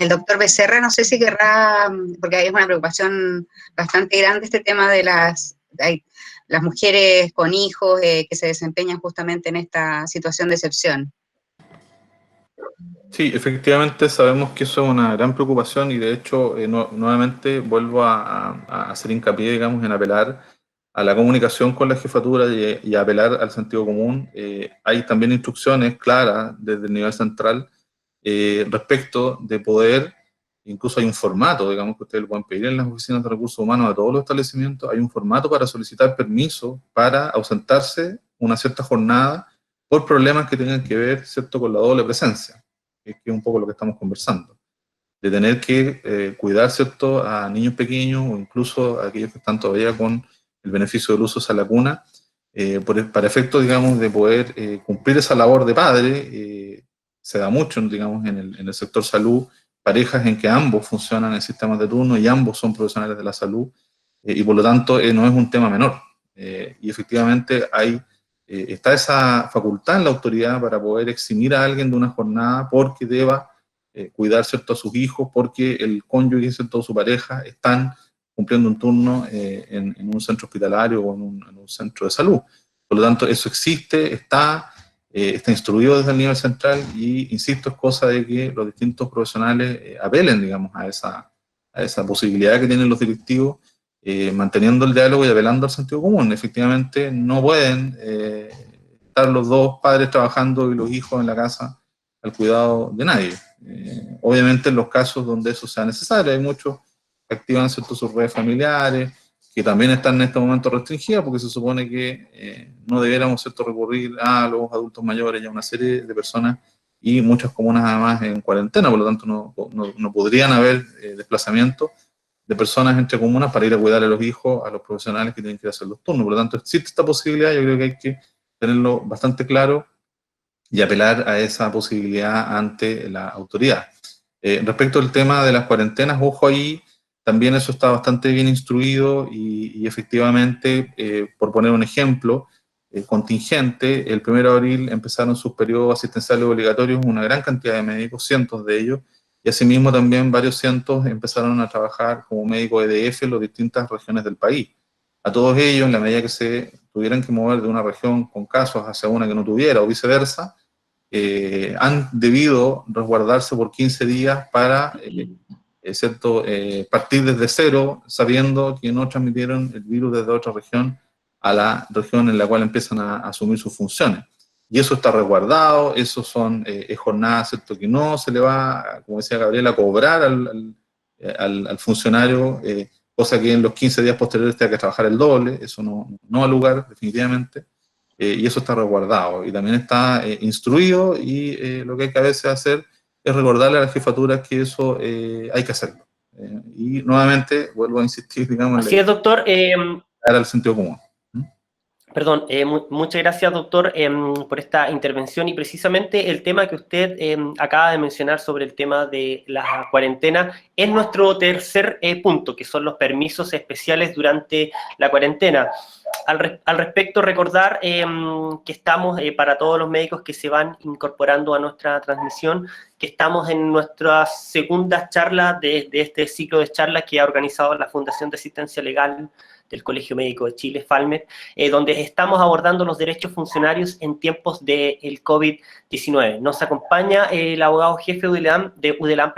El doctor Becerra, no sé si querrá, porque hay una preocupación bastante grande este tema de las mujeres con hijos que se desempeñan justamente en esta situación de excepción. Sí, efectivamente sabemos que eso es una gran preocupación y de hecho nuevamente vuelvo a hacer hincapié, digamos, en apelar a la comunicación con la jefatura y apelar al sentido común. Hay también instrucciones claras desde el nivel central respecto de poder, incluso hay un formato, digamos, que ustedes lo pueden pedir en las oficinas de recursos humanos de todos los establecimientos, hay un formato para solicitar permiso para ausentarse una cierta jornada por problemas que tengan que ver, ¿cierto?, con la doble presencia, que es un poco lo que estamos conversando, de tener que cuidar, ¿cierto?, a niños pequeños o incluso a aquellos que están todavía con el beneficio del uso hacia la cuna, para efecto, digamos, de poder cumplir esa labor de padre. Se da mucho, digamos, en el sector salud, parejas en que ambos funcionan en sistemas de turno y ambos son profesionales de la salud, y por lo tanto no es un tema menor. Y efectivamente está esa facultad en la autoridad para poder eximir a alguien de una jornada porque deba cuidar, ¿cierto?, a sus hijos, porque el cónyuge, ¿cierto?, su pareja están cumpliendo un turno en un centro hospitalario o en un centro de salud. Por lo tanto, eso existe, está instruido desde el nivel central y, insisto, es cosa de que los distintos profesionales apelen, digamos, a esa posibilidad que tienen los directivos, manteniendo el diálogo y apelando al sentido común. Efectivamente, no pueden estar los dos padres trabajando y los hijos en la casa al cuidado de nadie. Obviamente, en los casos donde eso sea necesario, hay muchos que activan, ¿cierto?, sus redes familiares, que también están en este momento restringidas, porque se supone que no debiéramos, ¿cierto?, recurrir a los adultos mayores y a una serie de personas, y muchas comunas además en cuarentena, por lo tanto no podrían haber desplazamientos de personas entre comunas para ir a cuidar a los hijos, a los profesionales que tienen que hacer los turnos. Por lo tanto, existe esta posibilidad, yo creo que hay que tenerlo bastante claro y apelar a esa posibilidad ante la autoridad. Respecto al tema de las cuarentenas, ojo ahí, también eso está bastante bien instruido y efectivamente, por poner un ejemplo contingente, el 1 de abril empezaron sus periodos asistenciales obligatorios una gran cantidad de médicos, cientos de ellos, y asimismo también varios cientos empezaron a trabajar como médicos EDF en las distintas regiones del país. A todos ellos, en la medida que se tuvieran que mover de una región con casos hacia una que no tuviera o viceversa, han debido resguardarse por 15 días para partir desde cero, sabiendo que no transmitieron el virus desde otra región a la región en la cual empiezan a asumir sus funciones. Y eso está resguardado, eso son jornadas, ¿cierto?, que no se le va, como decía Gabriela, a cobrar al funcionario, cosa que en los 15 días posteriores tenga que trabajar el doble, eso no ha lugar, definitivamente. Y eso está resguardado y también está instruido, y lo que hay que a veces hacer es recordarle a las jefaturas que eso hay que hacerlo. Y nuevamente, vuelvo a insistir, digamos, Así es, doctor. Al sentido común. Perdón, muchas gracias, doctor, por esta intervención, y precisamente el tema que usted acaba de mencionar sobre el tema de la cuarentena es nuestro tercer punto, que son los permisos especiales durante la cuarentena. Al respecto, recordar que estamos, para todos los médicos que se van incorporando a nuestra transmisión, que estamos en nuestras segundas charlas de este ciclo de charlas que ha organizado la Fundación de Asistencia Legal del Colegio Médico de Chile, FALMED, donde estamos abordando los derechos funcionarios en tiempos del COVID-19. Nos acompaña el abogado jefe de UDELAM,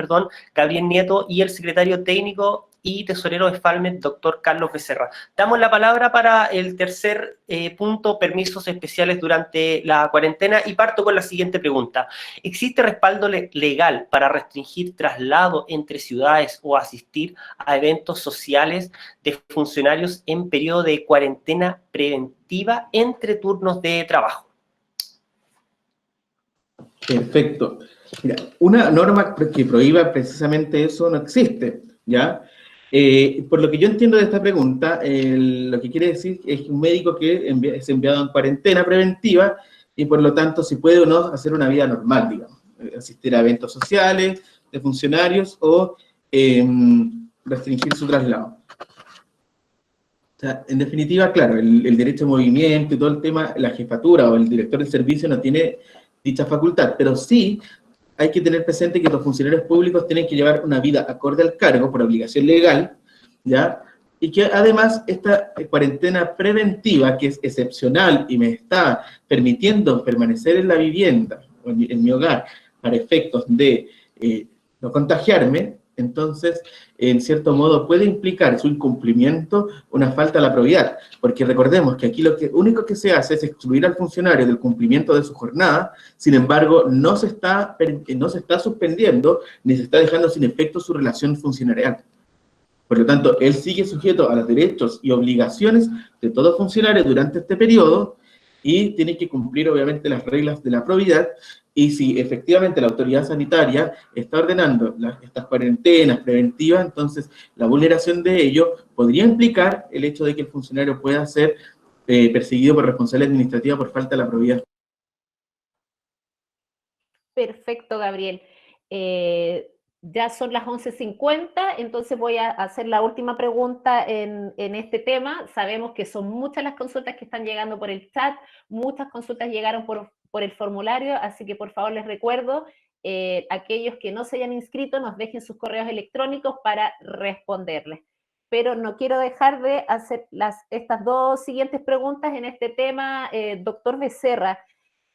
Gabriel Nieto, y el secretario técnico y tesorero de FALMED, doctor Carlos Becerra. Damos la palabra para el tercer punto, permisos especiales durante la cuarentena, y parto con la siguiente pregunta. ¿Existe respaldo legal para restringir traslado entre ciudades o asistir a eventos sociales de funcionarios en periodo de cuarentena preventiva entre turnos de trabajo? Perfecto. Mira, una norma que prohíba precisamente eso no existe, ¿ya? Por lo que yo entiendo de esta pregunta, lo que quiere decir es que un médico que es enviado en cuarentena preventiva y por lo tanto si puede o no hacer una vida normal, digamos, asistir a eventos sociales de funcionarios o restringir su traslado. O sea, en definitiva, claro, el derecho de movimiento y todo el tema, la jefatura o el director del servicio no tiene dicha facultad, pero sí hay que tener presente que los funcionarios públicos tienen que llevar una vida acorde al cargo por obligación legal, ¿ya? Y que además esta cuarentena preventiva, que es excepcional y me está permitiendo permanecer en la vivienda, o en mi hogar, para efectos de no contagiarme, entonces, en cierto modo, puede implicar su incumplimiento una falta a la probidad, porque recordemos que aquí lo único que se hace es excluir al funcionario del cumplimiento de su jornada. Sin embargo, no se está suspendiendo ni se está dejando sin efecto su relación funcionarial. Por lo tanto, él sigue sujeto a los derechos y obligaciones de todo funcionario durante este periodo y tiene que cumplir, obviamente, las reglas de la probidad. Y si efectivamente la autoridad sanitaria está ordenando estas cuarentenas preventivas, entonces la vulneración de ello podría implicar el hecho de que el funcionario pueda ser perseguido por responsabilidad administrativa por falta de la probidad. Perfecto, Gabriel. Ya son las 11:50, entonces voy a hacer la última pregunta en este tema. Sabemos que son muchas las consultas que están llegando por el chat, muchas consultas llegaron por el formulario, así que por favor les recuerdo, aquellos que no se hayan inscrito, nos dejen sus correos electrónicos para responderles. Pero no quiero dejar de hacer estas dos siguientes preguntas en este tema, doctor Becerra.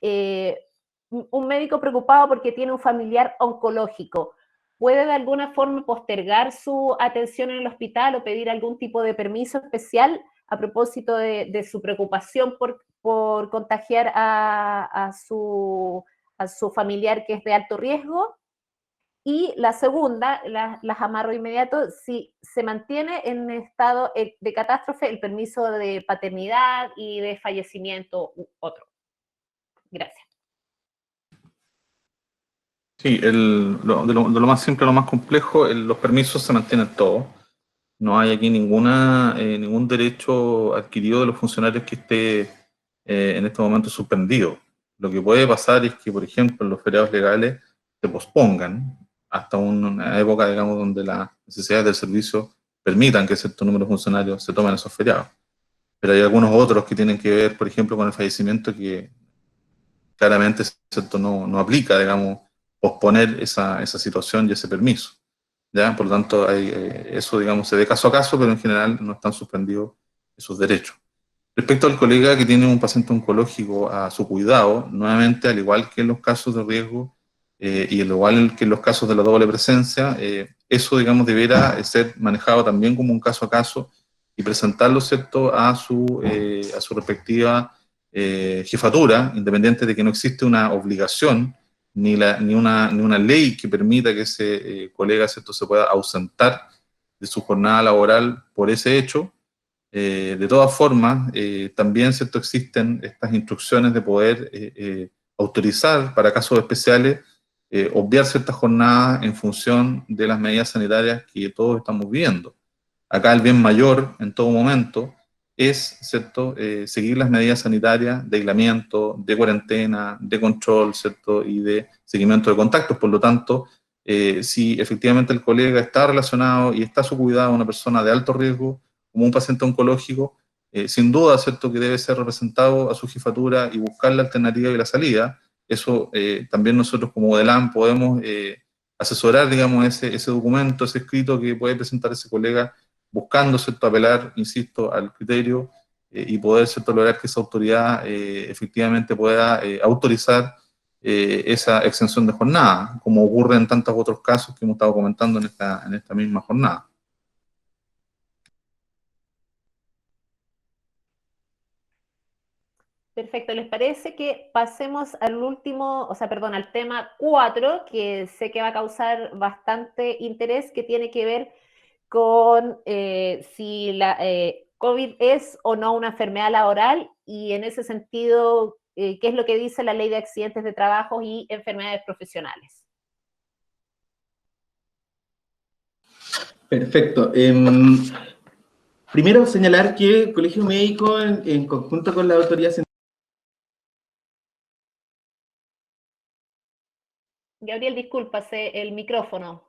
Un médico preocupado porque tiene un familiar oncológico, ¿puede de alguna forma postergar su atención en el hospital o pedir algún tipo de permiso especial a propósito de su preocupación por contagiar a su familiar que es de alto riesgo? Y la segunda, las amarro inmediato, si se mantiene en estado de catástrofe el permiso de paternidad y de fallecimiento u otro. Gracias. Sí, de lo más simple a lo más complejo, los permisos se mantienen todos. No hay aquí ningún derecho adquirido de los funcionarios que esté en este momento suspendido. Lo que puede pasar es que, por ejemplo, los feriados legales se pospongan hasta una época, digamos, donde las necesidades del servicio permitan que cierto número de funcionarios se tomen esos feriados. Pero hay algunos otros que tienen que ver, por ejemplo, con el fallecimiento que claramente, ¿cierto?, no aplica, digamos, posponer esa situación y ese permiso. ¿Ya? Por lo tanto, eso, digamos, se ve caso a caso, pero en general no están suspendidos esos derechos. Respecto al colega que tiene un paciente oncológico a su cuidado, nuevamente, al igual que en los casos de riesgo y al igual que en los casos de la doble presencia, eso, digamos, deberá ser manejado también como un caso a caso y presentarlo, ¿cierto?, a su respectiva jefatura, independiente de que no existe una obligación ni una ley que permita que ese colega, ¿cierto?, se pueda ausentar de su jornada laboral por ese hecho. De todas formas, también, ¿cierto?, existen estas instrucciones de poder autorizar para casos especiales obviar ciertas jornadas en función de las medidas sanitarias que todos estamos viviendo. Acá el bien mayor en todo momento es, ¿cierto?, seguir las medidas sanitarias de aislamiento, de cuarentena, de control, ¿cierto?, y de seguimiento de contactos. Por lo tanto, si efectivamente el colega está relacionado y está a su cuidado una persona de alto riesgo, como un paciente oncológico, sin duda, ¿cierto?, que debe ser representado a su jefatura y buscar la alternativa y la salida. Eso también nosotros como Modelan podemos asesorar, digamos, ese documento, ese escrito que puede presentar ese colega, buscando, ¿cierto?, apelar, insisto, al criterio y poder, ¿cierto?, lograr que esa autoridad efectivamente pueda autorizar esa exención de jornada, como ocurre en tantos otros casos que hemos estado comentando en esta misma jornada. Perfecto, ¿les parece que pasemos al último, al tema 4, que sé que va a causar bastante interés, que tiene que ver con si la COVID es o no una enfermedad laboral y en ese sentido, qué es lo que dice la ley de accidentes de trabajo y enfermedades profesionales? Perfecto. Primero, señalar que el Colegio Médico, en conjunto con la autoridad científica. Gabriel, discúlpase, el micrófono.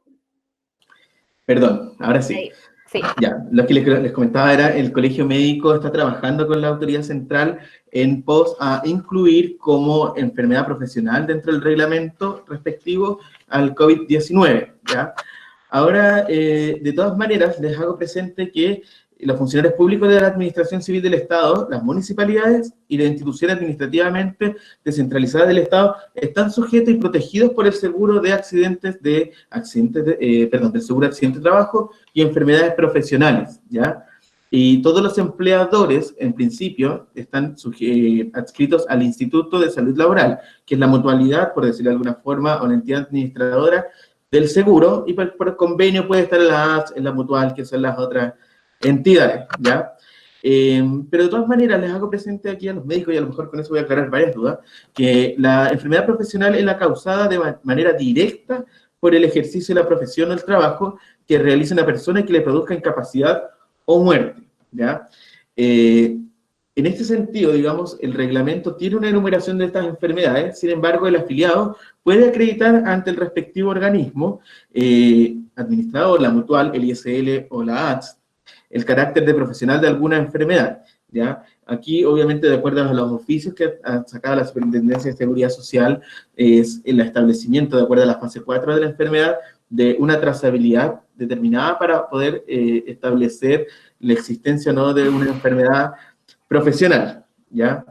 Perdón, ahora sí. Ahí. Sí. Ya, lo que les comentaba era, el Colegio Médico está trabajando con la autoridad central en pos a incluir como enfermedad profesional dentro del reglamento respectivo al COVID-19, ¿ya? Ahora, de todas maneras, les hago presente que los funcionarios públicos de la Administración Civil del Estado, las municipalidades y las instituciones administrativamente descentralizadas del Estado están sujetos y protegidos por el seguro de accidentes del seguro de accidente de trabajo y enfermedades profesionales, ¿ya? Y todos los empleadores, en principio, están adscritos al Instituto de Salud Laboral, que es la mutualidad, por decirlo de alguna forma, o la entidad administradora del seguro, y por convenio puede estar en la mutual, que son las otras entidades, ¿ya? Pero de todas maneras les hago presente aquí a los médicos, y a lo mejor con eso voy a aclarar varias dudas, que la enfermedad profesional es la causada de manera directa por el ejercicio de la profesión o el trabajo que realiza una persona y que le produzca incapacidad o muerte, ¿ya? En este sentido, digamos, el reglamento tiene una enumeración de estas enfermedades, sin embargo, el afiliado puede acreditar ante el respectivo organismo administrador, la mutual, el ISL o la ATS, el carácter de profesional de alguna enfermedad, ¿ya? Aquí, obviamente, de acuerdo a los oficios que ha sacado la Superintendencia de Seguridad Social, es el establecimiento, de acuerdo a la fase 4 de la enfermedad, de una trazabilidad determinada para poder establecer la existencia o no de una enfermedad profesional, ¿ya?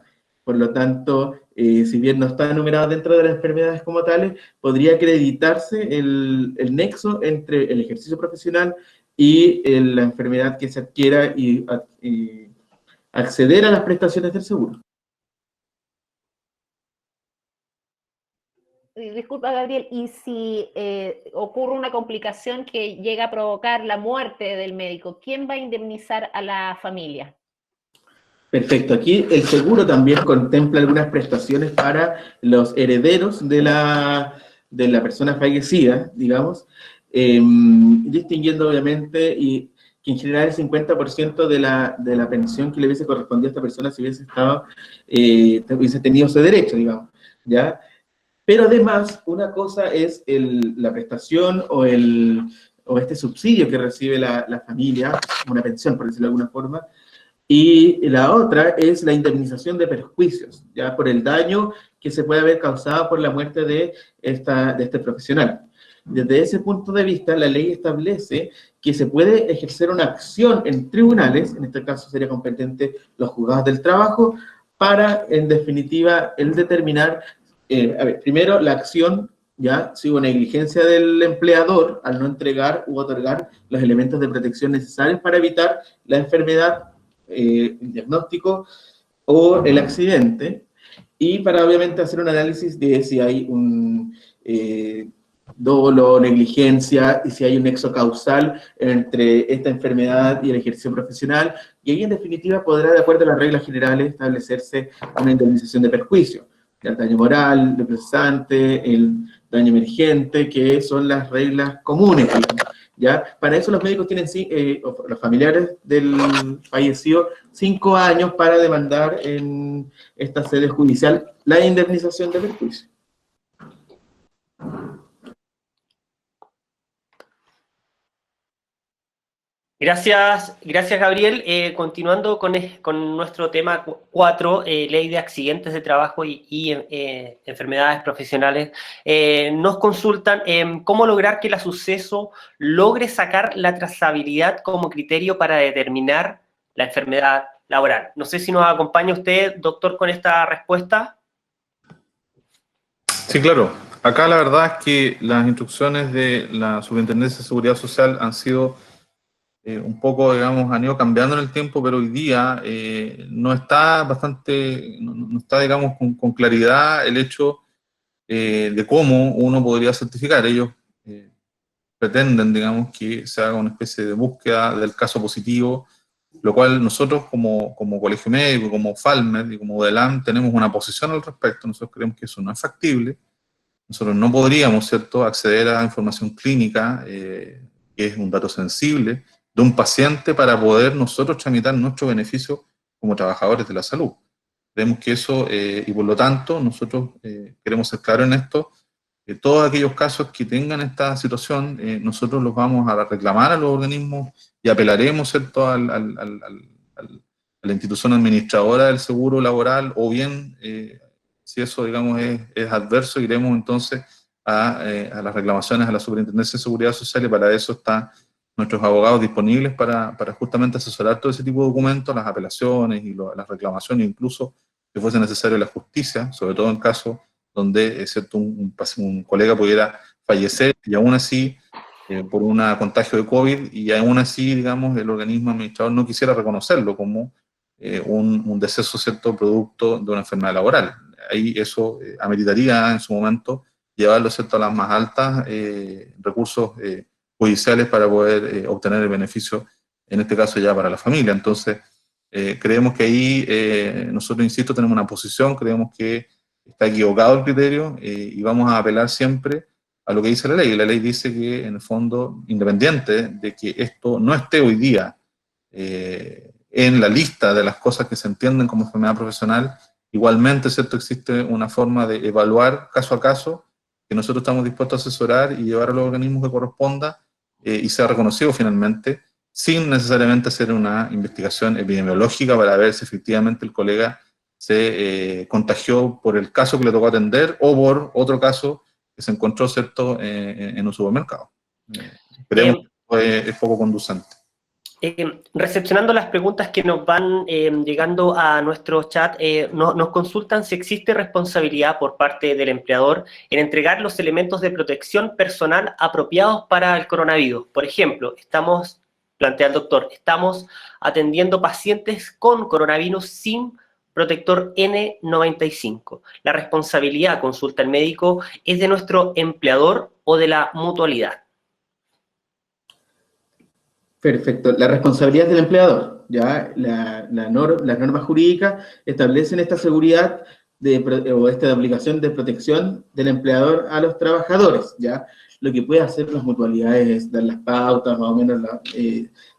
Por lo tanto, si bien no está enumerado dentro de las enfermedades como tales, podría acreditarse el nexo entre el ejercicio profesional y la enfermedad que se adquiera y acceder a las prestaciones del seguro. Disculpa, Gabriel, ¿y si ocurre una complicación que llega a provocar la muerte del médico, quién va a indemnizar a la familia? Perfecto, aquí el seguro también contempla algunas prestaciones para los herederos de la persona fallecida, digamos, distinguiendo obviamente y que en general el 50% de la pensión que le hubiese correspondido a esta persona si hubiese estado, hubiese tenido ese derecho, digamos, ¿ya? Pero además, una cosa es la prestación o este subsidio que recibe la familia, una pensión, por decirlo de alguna forma, y la otra es la indemnización de perjuicios, ya por el daño que se puede haber causado por la muerte de este profesional. Desde ese punto de vista, la ley establece que se puede ejercer una acción en tribunales, en este caso sería competente los juzgados del trabajo, para, en definitiva, el determinar, primero, la acción, ya, si hubo negligencia del empleador al no entregar u otorgar los elementos de protección necesarios para evitar la enfermedad, el diagnóstico o el accidente, y para obviamente hacer un análisis de si hay un dolo, negligencia, y si hay un nexo causal entre esta enfermedad y el ejercicio profesional, y ahí en definitiva podrá, de acuerdo a las reglas generales, establecerse una indemnización de perjuicio, el daño moral, el procesante, el daño emergente, que son las reglas comunes, ¿ya? Para eso los médicos tienen, los familiares del fallecido, 5 años para demandar en esta sede judicial la indemnización de perjuicio. Gracias, Gabriel. Continuando con nuestro tema 4, ley de accidentes de trabajo y enfermedades profesionales, nos consultan cómo lograr que el suceso logre sacar la trazabilidad como criterio para determinar la enfermedad laboral. No sé si nos acompaña usted, doctor, con esta respuesta. Sí, claro. Acá la verdad es que las instrucciones de la Superintendencia de Seguridad Social han sido un poco, digamos, han ido cambiando en el tiempo, pero hoy día no está no está, digamos, con claridad el hecho de cómo uno podría certificar. Ellos pretenden, digamos, que se haga una especie de búsqueda del caso positivo, lo cual nosotros como Colegio Médico, como Falmed y como DELAM tenemos una posición al respecto. Nosotros creemos que eso no es factible. Nosotros no podríamos, ¿cierto?, acceder a información clínica, que es un dato sensible, de un paciente para poder nosotros tramitar nuestro beneficio como trabajadores de la salud. Creemos que eso, y por lo tanto, nosotros queremos ser claros en esto, todos aquellos casos que tengan esta situación, nosotros los vamos a reclamar a los organismos y apelaremos, ¿cierto?, a la institución administradora del seguro laboral, o bien, si eso, digamos, es adverso, iremos entonces a las reclamaciones a la Superintendencia de Seguridad Social, y para eso están nuestros abogados disponibles para justamente asesorar todo ese tipo de documentos, las apelaciones y las reclamaciones, incluso si fuese necesario la justicia, sobre todo en casos donde ¿cierto?, un colega pudiera fallecer y aún así por un contagio de COVID, y aún así, digamos, el organismo administrador no quisiera reconocerlo como un deceso, ¿cierto?, producto de una enfermedad laboral. Ahí eso ameritaría en su momento llevarlo, ¿cierto?, a las más altas recursos judiciales para poder obtener el beneficio, en este caso ya para la familia. Entonces, creemos que ahí nosotros, insisto, tenemos una posición, creemos que está equivocado el criterio, y vamos a apelar siempre a lo que dice la ley. La ley dice que, en el fondo, independiente de que esto no esté hoy día en la lista de las cosas que se entienden como enfermedad profesional, igualmente, ¿cierto?, existe una forma de evaluar caso a caso, que nosotros estamos dispuestos a asesorar y llevar a los organismos que corresponda, y sea reconocido finalmente, sin necesariamente hacer una investigación epidemiológica para ver si efectivamente el colega se contagió por el caso que le tocó atender o por otro caso que se encontró, ¿cierto?, en un supermercado. Creemos que es poco conducente. Recepcionando las preguntas que nos van llegando a nuestro chat, nos consultan si existe responsabilidad por parte del empleador en entregar los elementos de protección personal apropiados para el coronavirus. Por ejemplo, plantea el doctor, estamos atendiendo pacientes con coronavirus sin protector N95. ¿La responsabilidad, consulta el médico, es de nuestro empleador o de la mutualidad? Perfecto. La responsabilidad del empleador. Ya las normas jurídicas establecen esta seguridad o esta obligación de protección del empleador a los trabajadores. Ya lo que puede hacer las mutualidades es dar las pautas, más o menos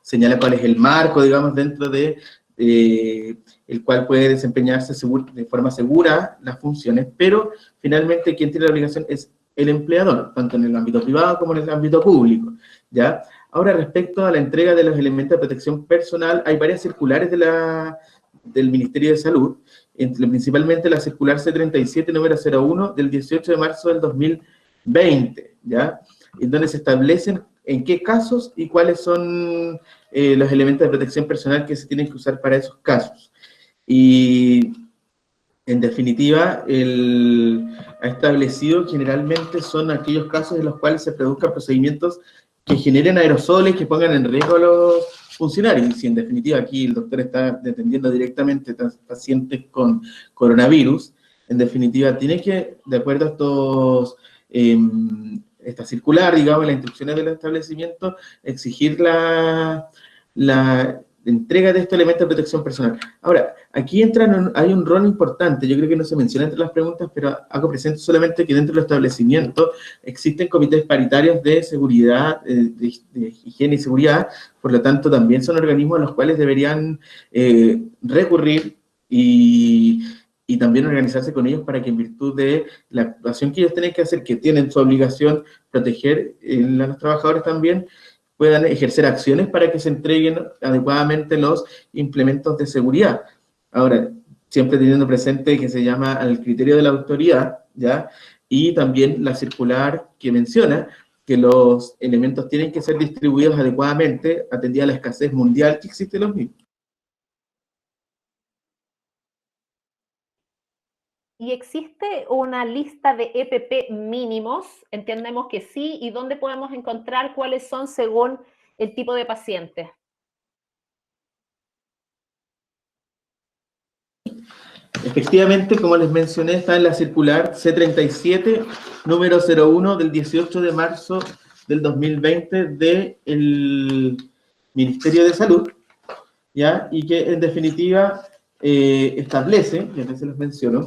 señalar cuál es el marco, digamos, dentro de el cual puede desempeñarse de forma segura las funciones, pero finalmente quien tiene la obligación es el empleador, tanto en el ámbito privado como en el ámbito público. ¿Ya? Ahora, respecto a la entrega de los elementos de protección personal, hay varias circulares del Ministerio de Salud, principalmente la circular C37, número 01, del 18 de marzo del 2020, ¿ya? En donde se establecen en qué casos y cuáles son los elementos de protección personal que se tienen que usar para esos casos. Y, en definitiva, ha establecido generalmente son aquellos casos en los cuales se produzcan procedimientos que generen aerosoles, que pongan en riesgo a los funcionarios. Y si en definitiva aquí el doctor está atendiendo directamente a pacientes con coronavirus, en definitiva tiene que, de acuerdo a esta circular, digamos, las instrucciones del establecimiento, exigir la entrega de estos elementos de protección personal. Ahora, aquí hay un rol importante, yo creo que no se menciona entre las preguntas, pero hago presente solamente que dentro del establecimiento existen comités paritarios de seguridad, de higiene y seguridad, por lo tanto también son organismos a los cuales deberían recurrir y también organizarse con ellos para que, en virtud de la actuación que ellos tienen que hacer, que tienen su obligación proteger a los trabajadores también, puedan ejercer acciones para que se entreguen adecuadamente los implementos de seguridad. Ahora, siempre teniendo presente que se llama al criterio de la autoridad, ¿ya? Y también la circular que menciona que los elementos tienen que ser distribuidos adecuadamente, atendida la escasez mundial que existe en los mismos. ¿Y existe una lista de EPP mínimos? Entendemos que sí. ¿Y dónde podemos encontrar cuáles son según el tipo de paciente? Efectivamente, como les mencioné, está en la circular C37, número 01, del 18 de marzo del 2020 del Ministerio de Salud, ¿ya? Y que, en definitiva, establece, ya se los menciono,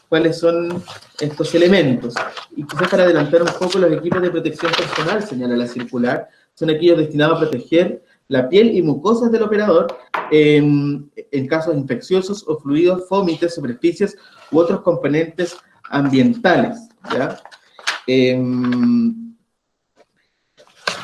cuáles son estos elementos. Y quizás para adelantar un poco, los equipos de protección personal, señala la circular, son aquellos destinados a proteger la piel y mucosas del operador en casos infecciosos o fluidos, fómites, superficies u otros componentes ambientales, ¿ya?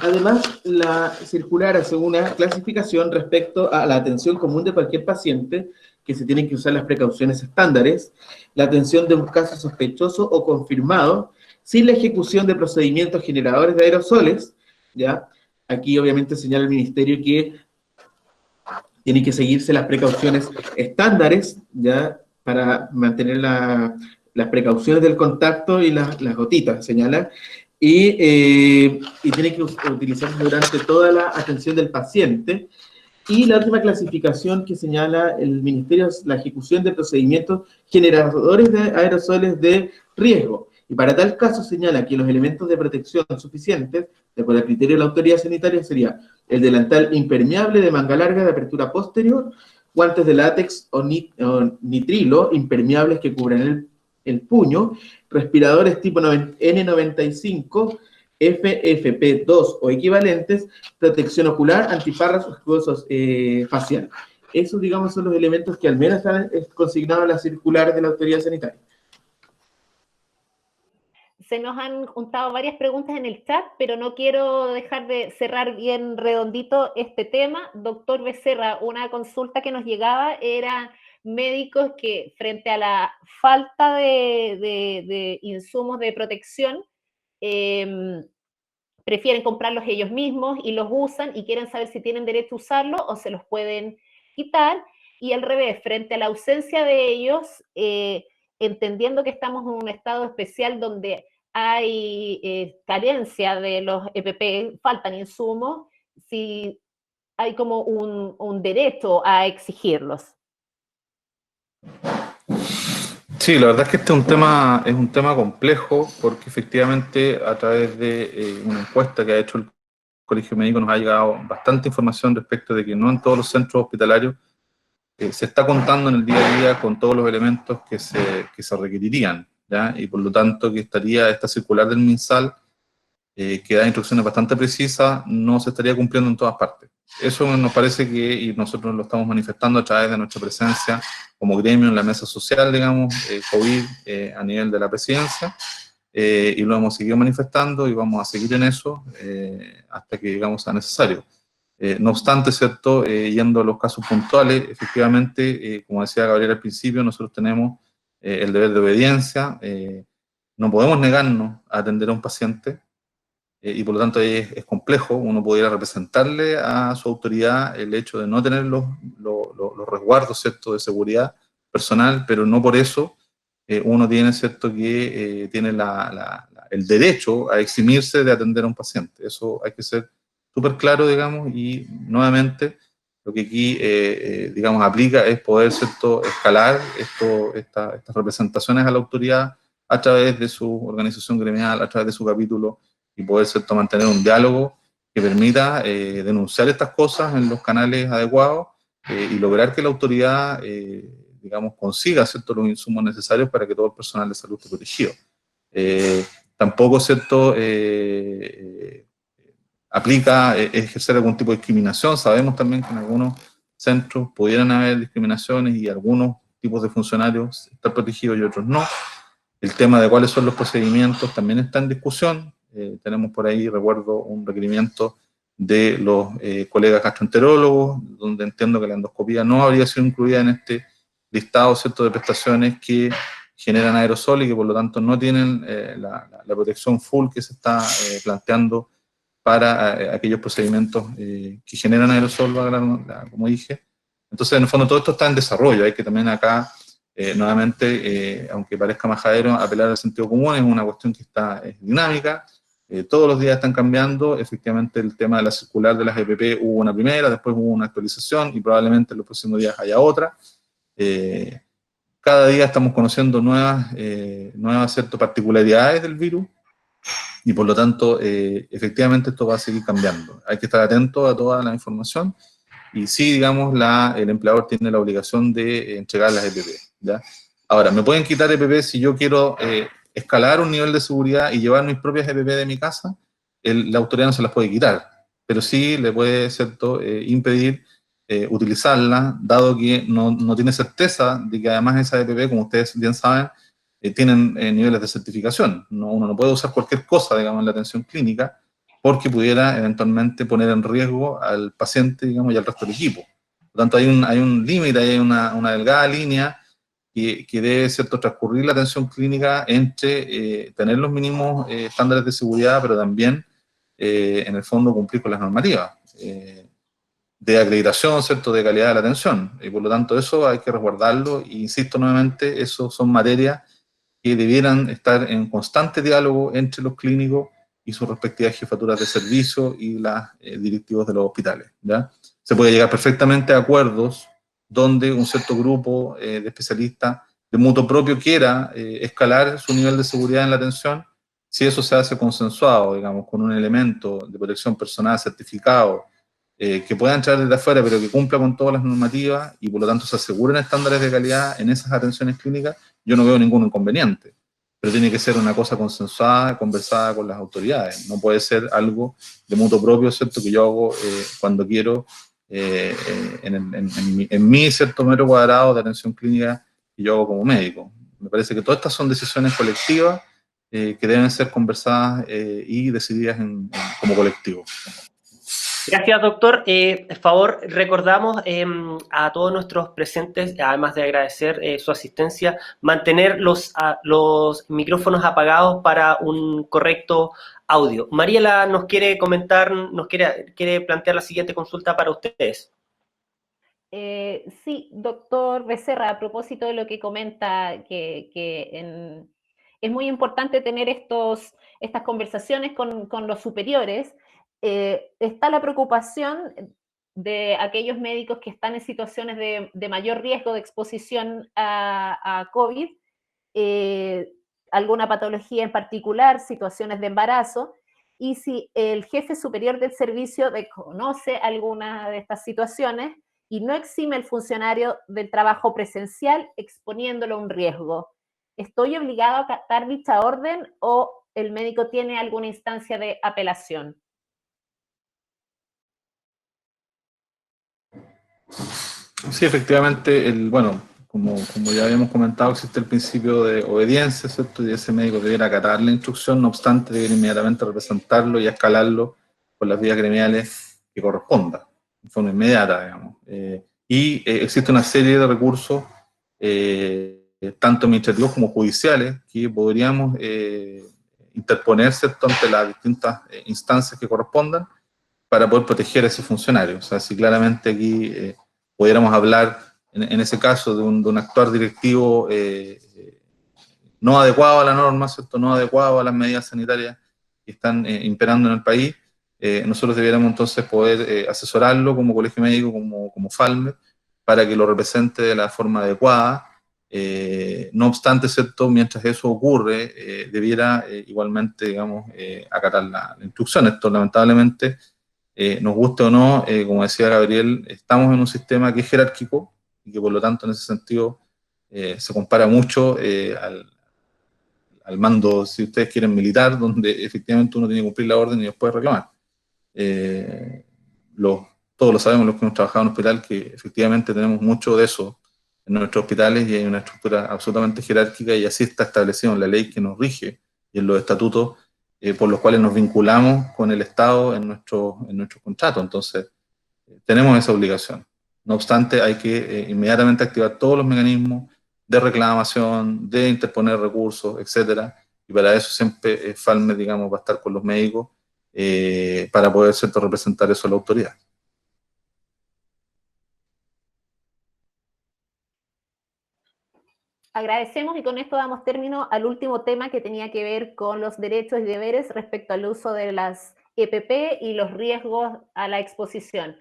Además, la circular hace una clasificación respecto a la atención común de cualquier paciente, que se tienen que usar las precauciones estándares, la atención de un caso sospechoso o confirmado, sin la ejecución de procedimientos generadores de aerosoles, ¿ya? Aquí obviamente señala el Ministerio que tienen que seguirse las precauciones estándares, ¿ya? Para mantener las precauciones del contacto y las gotitas, señala, y tiene que utilizarse durante toda la atención del paciente. Y la última clasificación que señala el Ministerio es la ejecución de procedimientos generadores de aerosoles de riesgo. Y para tal caso señala que los elementos de protección suficientes, de acuerdo al criterio de la autoridad sanitaria, sería el delantal impermeable de manga larga de apertura posterior, guantes de látex o nitrilo impermeables que cubran el puño, respiradores tipo N95, FFP2 o equivalentes, protección ocular, antiparras o escudos facial. Esos, digamos, son los elementos que al menos están consignados en la circular de la autoridad sanitaria. Se nos han juntado varias preguntas en el chat, pero no quiero dejar de cerrar bien redondito este tema. Doctor Becerra, una consulta que nos llegaba era médicos que frente a la falta de insumos de protección, prefieren comprarlos ellos mismos y los usan y quieren saber si tienen derecho a usarlo o se los pueden quitar. Y al revés, frente a la ausencia de ellos, entendiendo que estamos en un estado especial donde hay carencia de los EPP, faltan insumos, si hay como un derecho a exigirlos. Sí, la verdad es que este es un tema complejo, porque efectivamente a través de una encuesta que ha hecho el Colegio Médico nos ha llegado bastante información respecto de que no en todos los centros hospitalarios se está contando en el día a día con todos los elementos que se requerirían, ¿ya? Y por lo tanto que estaría esta circular del MinSal, que da instrucciones bastante precisas, no se estaría cumpliendo en todas partes. Eso nos parece que, y nosotros lo estamos manifestando a través de nuestra presencia como gremio en la mesa social, digamos, COVID a nivel de la presidencia, y lo hemos seguido manifestando y vamos a seguir en eso hasta que, digamos, sea necesario. No obstante, ¿cierto? Yendo a los casos puntuales, efectivamente, como decía Gabriel al principio, nosotros tenemos el deber de obediencia, no podemos negarnos a atender a un paciente, y por lo tanto es complejo. Uno pudiera representarle a su autoridad el hecho de no tener los resguardos, ¿cierto?, de seguridad personal, pero no por eso uno tiene, ¿cierto?, que tiene el derecho a eximirse de atender a un paciente. Eso hay que ser súper claro, digamos, y nuevamente lo que aquí, digamos, aplica es poder, ¿cierto?, escalar estas representaciones a la autoridad a través de su organización gremial, a través de su capítulo, y poder, ¿cierto?, mantener un diálogo que permita denunciar estas cosas en los canales adecuados y lograr que la autoridad, digamos, consiga, ¿cierto?, los insumos necesarios para que todo el personal de salud esté protegido. Tampoco, ¿cierto?, aplica ejercer algún tipo de discriminación. Sabemos también que en algunos centros pudieran haber discriminaciones y algunos tipos de funcionarios están protegidos y otros no. El tema de cuáles son los procedimientos también está en discusión. Tenemos por ahí, recuerdo, un requerimiento de los colegas gastroenterólogos, donde entiendo que la endoscopía no habría sido incluida en este listado, ¿cierto?, de prestaciones que generan aerosol y que por lo tanto no tienen la protección full que se está planteando para aquellos procedimientos que generan aerosol, como dije. Entonces, en el fondo, todo esto está en desarrollo. Hay que también acá, nuevamente, aunque parezca majadero, apelar al sentido común. Es una cuestión que es dinámica. Todos los días están cambiando. Efectivamente, el tema de la circular de las EPP hubo una primera, después hubo una actualización y probablemente en los próximos días haya otra. Cada día estamos conociendo nuevas ciertas particularidades del virus. Y por lo tanto, efectivamente esto va a seguir cambiando. Hay que estar atento a toda la información y sí, digamos, el empleador tiene la obligación de entregar las EPP, ¿ya? Ahora, ¿me pueden quitar EPP si yo quiero escalar un nivel de seguridad y llevar mis propias EPP de mi casa? La autoridad no se las puede quitar, pero sí le puede, ¿cierto?, impedir utilizarla, dado que no tiene certeza de que además esa EPP, como ustedes bien saben, tienen niveles de certificación. Uno no puede usar cualquier cosa, digamos, en la atención clínica, porque pudiera eventualmente poner en riesgo al paciente, digamos, y al resto del equipo. Por lo tanto, hay un límite, hay una delgada línea que debe, ¿cierto?, transcurrir la atención clínica entre tener los mínimos estándares de seguridad, pero también, en el fondo, cumplir con las normativas de acreditación, ¿cierto?, de calidad de la atención. Y por lo tanto, eso hay que resguardarlo. E insisto nuevamente, eso son materias que debieran estar en constante diálogo entre los clínicos y sus respectivas jefaturas de servicio y las directivos de los hospitales, ¿ya? Se puede llegar perfectamente a acuerdos donde un cierto grupo de especialistas de mutuo propio quiera escalar su nivel de seguridad en la atención, si eso se hace consensuado, digamos, con un elemento de protección personal certificado, que pueda entrar desde afuera, pero que cumpla con todas las normativas y por lo tanto se aseguren estándares de calidad en esas atenciones clínicas, yo no veo ningún inconveniente. Pero tiene que ser una cosa consensuada, conversada con las autoridades. No puede ser algo de mutuo propio, ¿cierto?, que yo hago cuando quiero en mi cierto metro cuadrado de atención clínica que yo hago como médico. Me parece que todas estas son decisiones colectivas que deben ser conversadas y decididas como colectivo. Gracias, doctor. Por favor, recordamos a todos nuestros presentes, además de agradecer su asistencia, mantener los micrófonos apagados para un correcto audio. Mariela nos quiere comentar, quiere plantear la siguiente consulta para ustedes. Sí, doctor Becerra, a propósito de lo que comenta, es muy importante tener estas conversaciones con los superiores. Está la preocupación de aquellos médicos que están en situaciones de mayor riesgo de exposición a COVID, alguna patología en particular, situaciones de embarazo, y si el jefe superior del servicio desconoce alguna de estas situaciones y no exime al funcionario del trabajo presencial exponiéndolo a un riesgo. ¿Estoy obligado a acatar dicha orden o el médico tiene alguna instancia de apelación? Sí, efectivamente, como ya habíamos comentado, existe el principio de obediencia, ¿cierto? Y ese médico debiera acatar la instrucción, no obstante, debiera inmediatamente representarlo y escalarlo por las vías gremiales que corresponda, de forma inmediata, digamos. Existe una serie de recursos, tanto administrativos como judiciales, que podríamos interponer, ¿cierto?, ante las distintas instancias que correspondan para poder proteger a ese funcionario. O sea, si claramente aquí pudiéramos hablar, en ese caso, de un actuar directivo no adecuado a la norma, ¿cierto?, no adecuado a las medidas sanitarias que están imperando en el país, nosotros debiéramos entonces poder asesorarlo como colegio médico, como FALME, para que lo represente de la forma adecuada. No obstante, ¿cierto?, mientras eso ocurre, debiera igualmente, digamos, acatar la instrucción. Esto, lamentablemente, nos guste o no, como decía Gabriel, estamos en un sistema que es jerárquico y que por lo tanto en ese sentido se compara mucho al mando, si ustedes quieren, militar, donde efectivamente uno tiene que cumplir la orden y después reclamar. Todos lo sabemos los que hemos trabajado en un hospital, que efectivamente tenemos mucho de eso en nuestros hospitales y hay una estructura absolutamente jerárquica y así está establecido en la ley que nos rige y en los estatutos por los cuales nos vinculamos con el Estado en nuestro contrato. Entonces, tenemos esa obligación. No obstante, hay que inmediatamente activar todos los mecanismos de reclamación, de interponer recursos, etcétera, y para eso siempre FALME, digamos, va a estar con los médicos para poder, ¿cierto?, representar eso a la autoridad. Agradecemos y con esto damos término al último tema que tenía que ver con los derechos y deberes respecto al uso de las EPP y los riesgos a la exposición.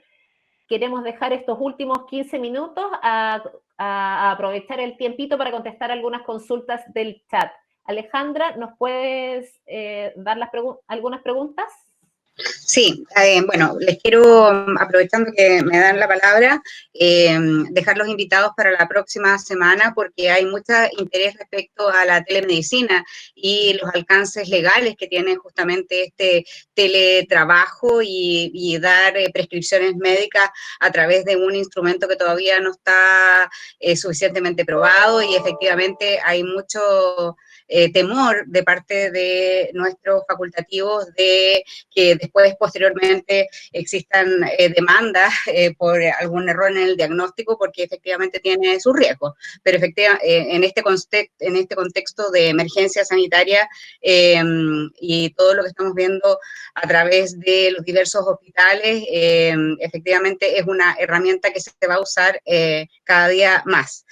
Queremos dejar estos últimos 15 minutos a aprovechar el tiempito para contestar algunas consultas del chat. Alejandra, ¿nos puedes dar algunas preguntas? Sí, bueno, les quiero, aprovechando que me dan la palabra, dejar los invitados para la próxima semana porque hay mucho interés respecto a la telemedicina y los alcances legales que tiene justamente este teletrabajo y dar prescripciones médicas a través de un instrumento que todavía no está suficientemente probado y efectivamente hay mucho temor de parte de nuestros facultativos de que después, posteriormente, existan demandas por algún error en el diagnóstico, porque efectivamente tiene sus riesgos. Pero efectivamente, en este contexto de emergencia sanitaria y todo lo que estamos viendo a través de los diversos hospitales, efectivamente es una herramienta que se va a usar cada día más.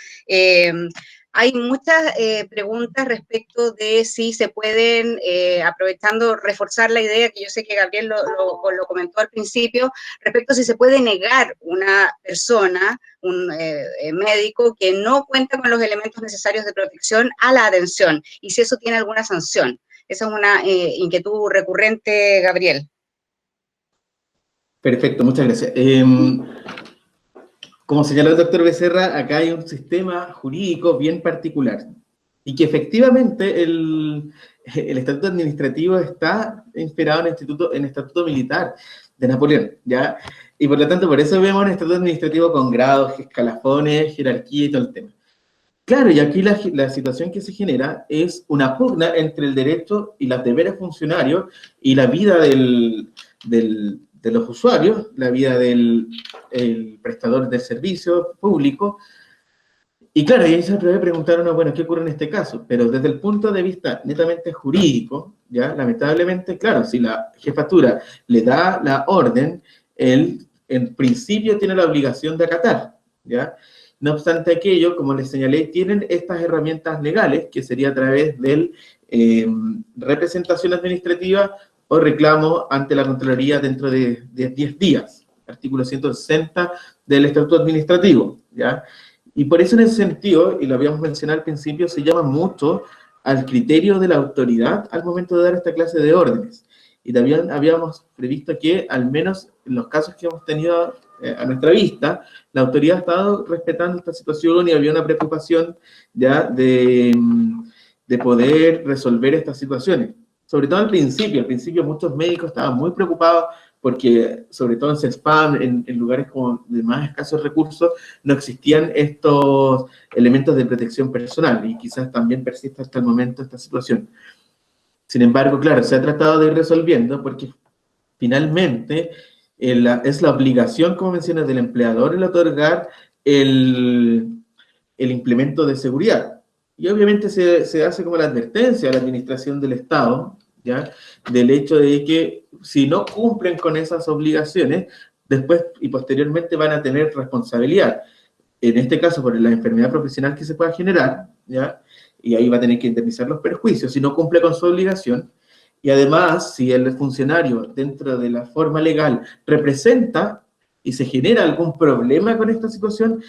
Hay muchas preguntas respecto de si se pueden, aprovechando, reforzar la idea que yo sé que Gabriel lo comentó al principio, respecto a si se puede negar una persona, un médico, que no cuenta con los elementos necesarios de protección a la atención, y si eso tiene alguna sanción. Esa es una inquietud recurrente, Gabriel. Perfecto, muchas gracias. Como señaló el doctor Becerra, acá hay un sistema jurídico bien particular y que efectivamente el estatuto administrativo está inspirado en el estatuto militar de Napoleón, ¿ya? Y por lo tanto, por eso vemos un estatuto administrativo con grados, escalafones, jerarquía y todo el tema. Claro, y aquí la situación que se genera es una pugna entre el derecho y los deberes funcionarios y la vida de los usuarios, la vida del prestador del servicio público. Y claro, y ahí se puede preguntar uno, bueno, ¿qué ocurre en este caso? Pero desde el punto de vista netamente jurídico, ya, lamentablemente, claro, si la jefatura le da la orden, él en principio tiene la obligación de acatar, ¿ya? No obstante aquello, como les señalé, tienen estas herramientas legales, que sería a través de representación administrativa o reclamo ante la Contraloría dentro de 10 días, artículo 160 del Estatuto Administrativo, ¿ya? Y por eso en ese sentido, y lo habíamos mencionado al principio, se llama mucho al criterio de la autoridad al momento de dar esta clase de órdenes. Y también habíamos previsto que, al menos en los casos que hemos tenido a nuestra vista, la autoridad ha estado respetando esta situación y había una preocupación ya de poder resolver estas situaciones. Sobre todo al principio muchos médicos estaban muy preocupados porque, sobre todo en CESPAM, en lugares como de más escasos recursos, no existían estos elementos de protección personal y quizás también persiste hasta el momento esta situación. Sin embargo, claro, se ha tratado de ir resolviendo porque finalmente es la obligación, como mencionas, del empleador el otorgar el implemento de seguridad. Y obviamente se hace como la advertencia a la administración del Estado, ¿ya? Del hecho de que si no cumplen con esas obligaciones, después y posteriormente van a tener responsabilidad. En este caso, por la enfermedad profesional que se pueda generar, ¿ya? Y ahí va a tener que indemnizar los perjuicios si no cumple con su obligación. Y además, si el funcionario, dentro de la forma legal, representa y se genera algún problema con esta situación,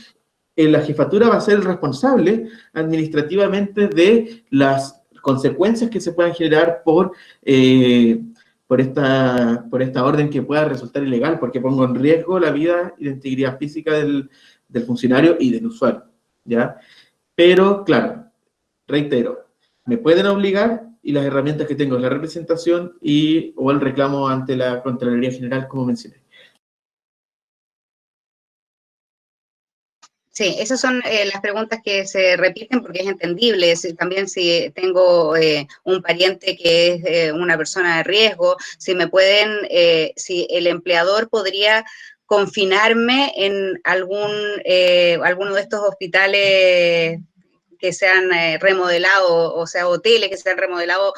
la jefatura va a ser el responsable administrativamente de las consecuencias que se puedan generar por esta orden que pueda resultar ilegal, porque pongo en riesgo la vida y la integridad física del funcionario y del usuario, ¿ya? Pero, claro, reitero, me pueden obligar y las herramientas que tengo es la representación o el reclamo ante la Contraloría General, como mencioné. Sí, esas son las preguntas que se repiten porque es entendible. También si tengo un pariente que es una persona de riesgo, si si el empleador podría confinarme en alguno de estos hospitales que se han remodelado, o sea, hoteles que se han remodelado,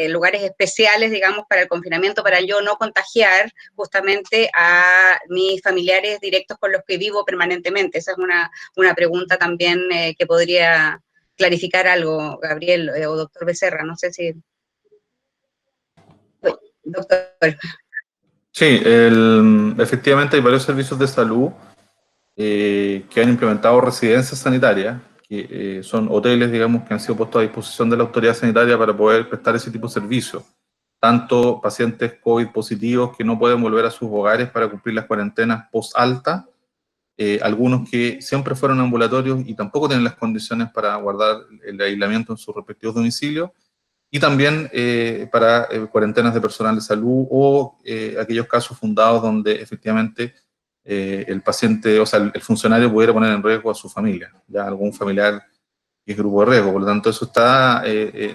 lugares especiales, digamos, para el confinamiento, para yo no contagiar justamente a mis familiares directos con los que vivo permanentemente. Esa es una pregunta también que podría clarificar algo, Gabriel o doctor Becerra, no sé si... Doctor. Sí, efectivamente hay varios servicios de salud que han implementado residencias sanitarias, que son hoteles, digamos, que han sido puestos a disposición de la autoridad sanitaria para poder prestar ese tipo de servicios. tanto pacientes COVID positivos que no pueden volver a sus hogares para cumplir las cuarentenas post-alta, algunos que siempre fueron ambulatorios y tampoco tienen las condiciones para guardar el aislamiento en sus respectivos domicilios, y también para cuarentenas de personal de salud o aquellos casos fundados donde efectivamente el paciente, o sea, el funcionario pudiera poner en riesgo a su familia, ya algún familiar que es grupo de riesgo. Por lo tanto, eso está,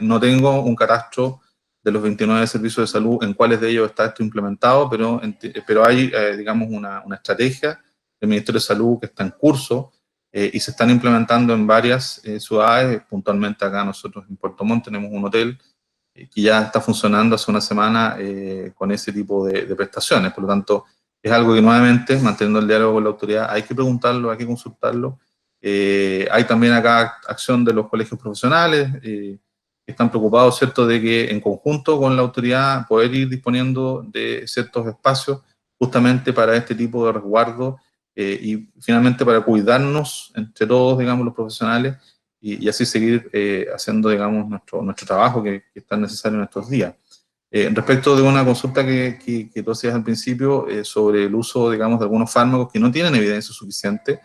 no tengo un catastro de los 29 servicios de salud en cuáles de ellos está esto implementado, pero hay, digamos, una estrategia del Ministerio de Salud que está en curso y se están implementando en varias ciudades. Puntualmente acá nosotros en Puerto Montt tenemos un hotel que ya está funcionando hace una semana con ese tipo de prestaciones. Por lo tanto, es algo que nuevamente, manteniendo el diálogo con la autoridad, hay que preguntarlo, hay que consultarlo. Hay también acá acción de los colegios profesionales, que están preocupados, ¿cierto?, de que en conjunto con la autoridad poder ir disponiendo de ciertos espacios justamente para este tipo de resguardo y finalmente para cuidarnos entre todos, digamos, los profesionales y así seguir haciendo, digamos, nuestro trabajo que es tan necesario en estos días. Respecto de una consulta que tú hacías al principio sobre el uso, digamos, de algunos fármacos que no tienen evidencia suficiente,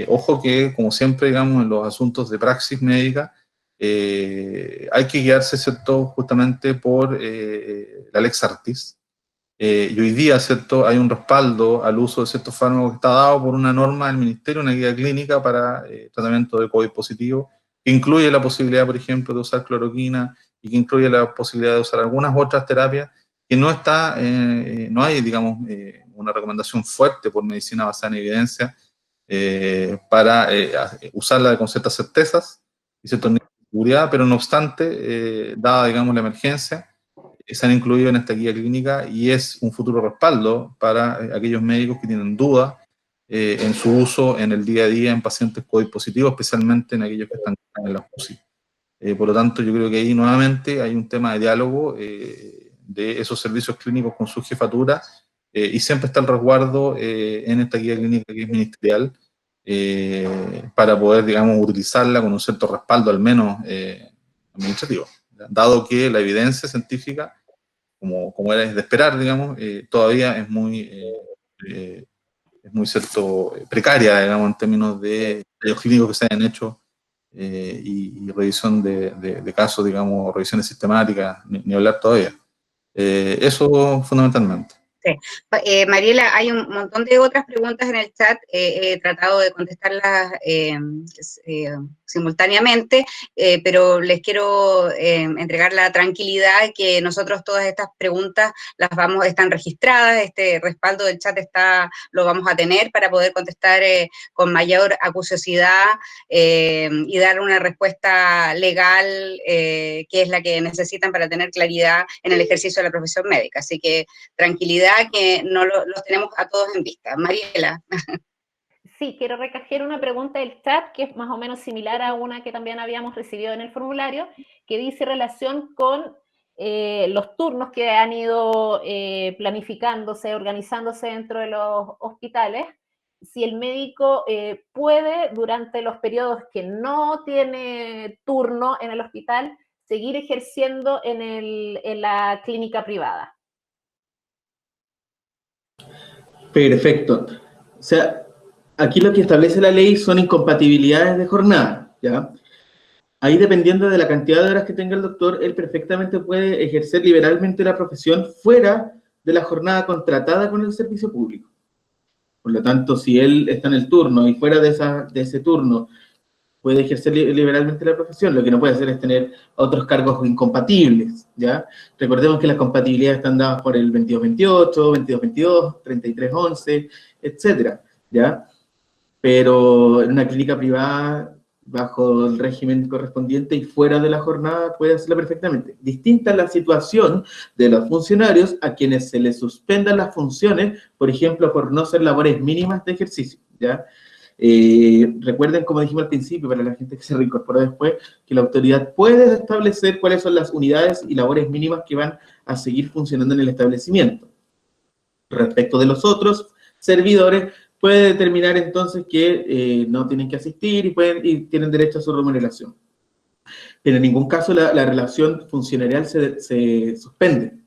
ojo que, como siempre, digamos, en los asuntos de praxis médica, hay que guiarse, ¿cierto?, justamente por la Lex Artis. Y hoy día, ¿cierto?, hay un respaldo al uso de ciertos fármacos que está dado por una norma del Ministerio, una guía clínica para tratamiento de COVID positivo, que incluye la posibilidad, por ejemplo, de usar cloroquina y que incluye la posibilidad de usar algunas otras terapias que no está, no hay, digamos, una recomendación fuerte por medicina basada en evidencia para usarla con ciertas certezas y ciertos niveles de seguridad, pero no obstante, dada, digamos, la emergencia, se han incluido en esta guía clínica y es un futuro respaldo para aquellos médicos que tienen dudas en su uso en el día a día en pacientes COVID positivos, especialmente en aquellos que están en la UCI. Por lo tanto, yo creo que ahí nuevamente hay un tema de diálogo de esos servicios clínicos con su jefatura y siempre está el resguardo en esta guía clínica que es ministerial para poder, digamos, utilizarla con un cierto respaldo al menos administrativo, dado que la evidencia científica, como era de esperar, digamos, todavía es muy cierto, precaria, digamos, en términos de ensayos clínicos que se hayan hecho y revisión de casos, digamos, revisiones sistemáticas, ni hablar todavía. Eso fundamentalmente. Sí. Mariela, hay un montón de otras preguntas en el chat, he tratado de contestarlas simultáneamente, pero les quiero entregar la tranquilidad que nosotros todas estas preguntas están registradas, este respaldo del chat lo vamos a tener para poder contestar con mayor acuciosidad y dar una respuesta legal que es la que necesitan para tener claridad en el ejercicio de la profesión médica. Así que tranquilidad que no los tenemos a todos en vista. Mariela. Sí, quiero recoger una pregunta del chat que es más o menos similar a una que también habíamos recibido en el formulario, que dice relación con los turnos que han ido planificándose, organizándose dentro de los hospitales. Si el médico puede, durante los periodos que no tiene turno en el hospital, seguir ejerciendo en la clínica privada. Perfecto. O sea, aquí lo que establece la ley son incompatibilidades de jornada, ¿ya? Ahí, dependiendo de la cantidad de horas que tenga el doctor, él perfectamente puede ejercer liberalmente la profesión fuera de la jornada contratada con el servicio público. Por lo tanto, si él está en el turno y fuera de ese turno puede ejercer liberalmente la profesión, lo que no puede hacer es tener otros cargos incompatibles, ¿ya? Recordemos que las compatibilidades están dadas por el 2228, 2222, 3311, etcétera, ¿ya? Pero en una clínica privada, bajo el régimen correspondiente y fuera de la jornada, puede hacerlo perfectamente. Distinta la situación de los funcionarios a quienes se les suspendan las funciones, por ejemplo, por no ser labores mínimas de ejercicio, ¿ya? Recuerden, como dijimos al principio, para la gente que se reincorporó después, que la autoridad puede establecer cuáles son las unidades y labores mínimas que van a seguir funcionando en el establecimiento. Respecto de los otros servidores, puede determinar entonces que no tienen que asistir y tienen derecho a su remuneración. Pero en ningún caso la relación funcionarial se suspende,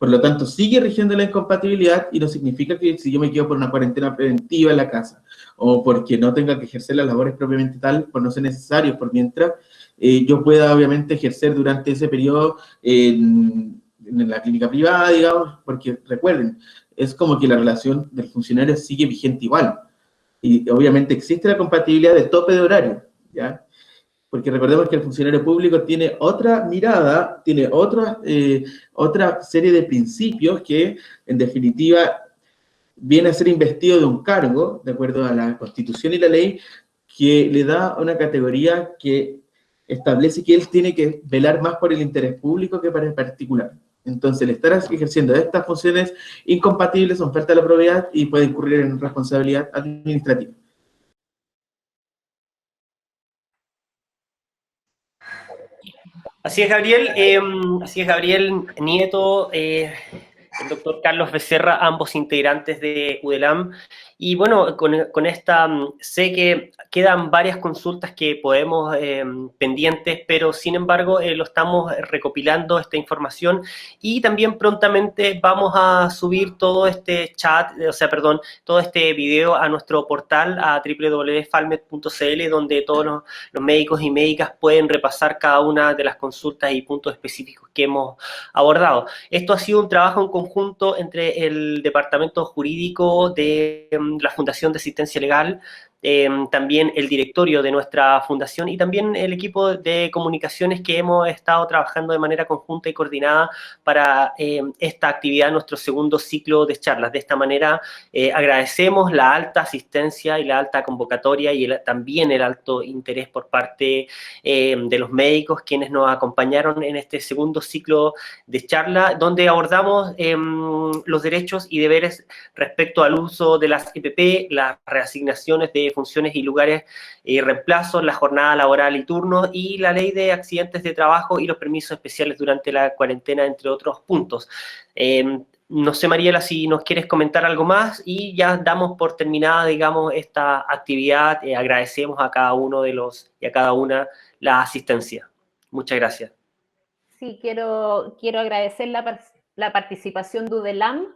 Por lo tanto, sigue rigiendo la incompatibilidad y no significa que si yo me quedo por una cuarentena preventiva en la casa o porque no tenga que ejercer las labores propiamente tal, por no ser necesario, por mientras yo pueda obviamente ejercer durante ese periodo en la clínica privada, digamos, porque recuerden, es como que la relación del funcionario sigue vigente igual. Y obviamente existe la compatibilidad de tope de horario, ¿ya? Porque recordemos que el funcionario público tiene otra mirada, tiene otra serie de principios que, en definitiva, viene a ser investido de un cargo, de acuerdo a la Constitución y la ley, que le da una categoría que establece que él tiene que velar más por el interés público que para el particular. Entonces, el estar ejerciendo estas funciones incompatibles son falta de la probidad y puede incurrir en responsabilidad administrativa. Así es, Gabriel Nieto, el doctor Carlos Becerra, ambos integrantes de UDELAM. Y bueno, con esta, sé que quedan varias consultas que podemos pendientes, pero sin embargo lo estamos recopilando esta información y también prontamente vamos a subir todo este chat, todo este video a nuestro portal, a www.falmet.cl, donde todos los médicos y médicas pueden repasar cada una de las consultas y puntos específicos que hemos abordado. Esto ha sido un trabajo en conjunto entre el Departamento Jurídico de la Fundación de Asistencia Legal, también el directorio de nuestra fundación y también el equipo de comunicaciones que hemos estado trabajando de manera conjunta y coordinada para esta actividad, nuestro segundo ciclo de charlas. De esta manera agradecemos la alta asistencia y la alta convocatoria y también el alto interés por parte de los médicos quienes nos acompañaron en este segundo ciclo de charla, donde abordamos los derechos y deberes respecto al uso de las EPP, las reasignaciones de funciones y lugares y reemplazos, la jornada laboral y turnos y la ley de accidentes de trabajo y los permisos especiales durante la cuarentena, entre otros puntos. No sé, Mariela, si nos quieres comentar algo más y ya damos por terminada, digamos, esta actividad. Agradecemos a cada uno de los y a cada una la asistencia. Muchas gracias. Sí, quiero agradecer la participación de UDELAM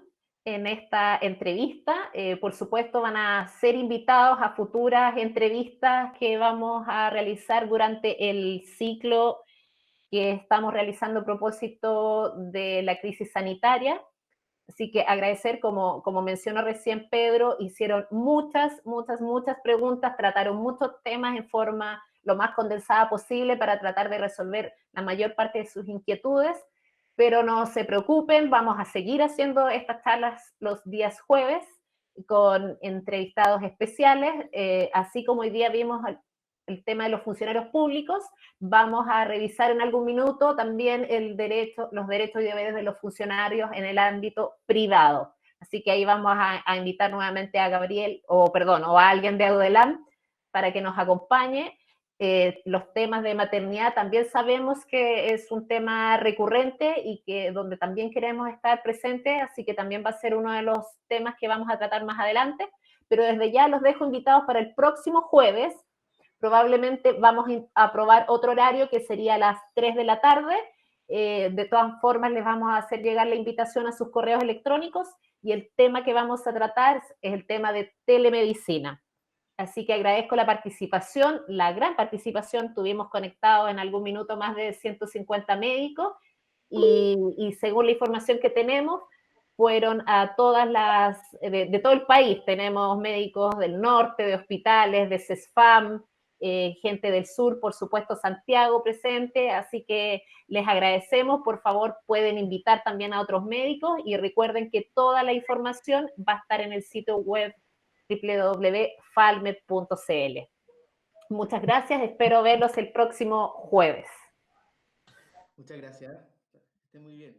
en esta entrevista. Por supuesto, van a ser invitados a futuras entrevistas que vamos a realizar durante el ciclo que estamos realizando a propósito de la crisis sanitaria. Así que agradecer, como mencionó recién Pedro, hicieron muchas preguntas, trataron muchos temas en forma lo más condensada posible para tratar de resolver la mayor parte de sus inquietudes, pero no se preocupen, vamos a seguir haciendo estas charlas los días jueves con entrevistados especiales, así como hoy día vimos el tema de los funcionarios públicos, vamos a revisar en algún minuto también los derechos y deberes de los funcionarios en el ámbito privado. Así que ahí vamos a invitar nuevamente a Gabriel, o a alguien de UDELAM para que nos acompañe. Los temas de maternidad también sabemos que es un tema recurrente y que donde también queremos estar presentes, así que también va a ser uno de los temas que vamos a tratar más adelante, pero desde ya los dejo invitados para el próximo jueves. Probablemente vamos a probar otro horario que sería a las 3 de la tarde. De todas formas, les vamos a hacer llegar la invitación a sus correos electrónicos y el tema que vamos a tratar es el tema de telemedicina. Así que agradezco la participación, la gran participación. Tuvimos conectados en algún minuto más de 150 médicos y según la información que tenemos, fueron a todas de todo el país. Tenemos médicos del norte, de hospitales, de CESFAM, gente del sur, por supuesto, Santiago presente, así que les agradecemos. Por favor, pueden invitar también a otros médicos y recuerden que toda la información va a estar en el sitio web www.falmet.cl. Muchas gracias, espero verlos el próximo jueves. Muchas gracias. Esté muy bien.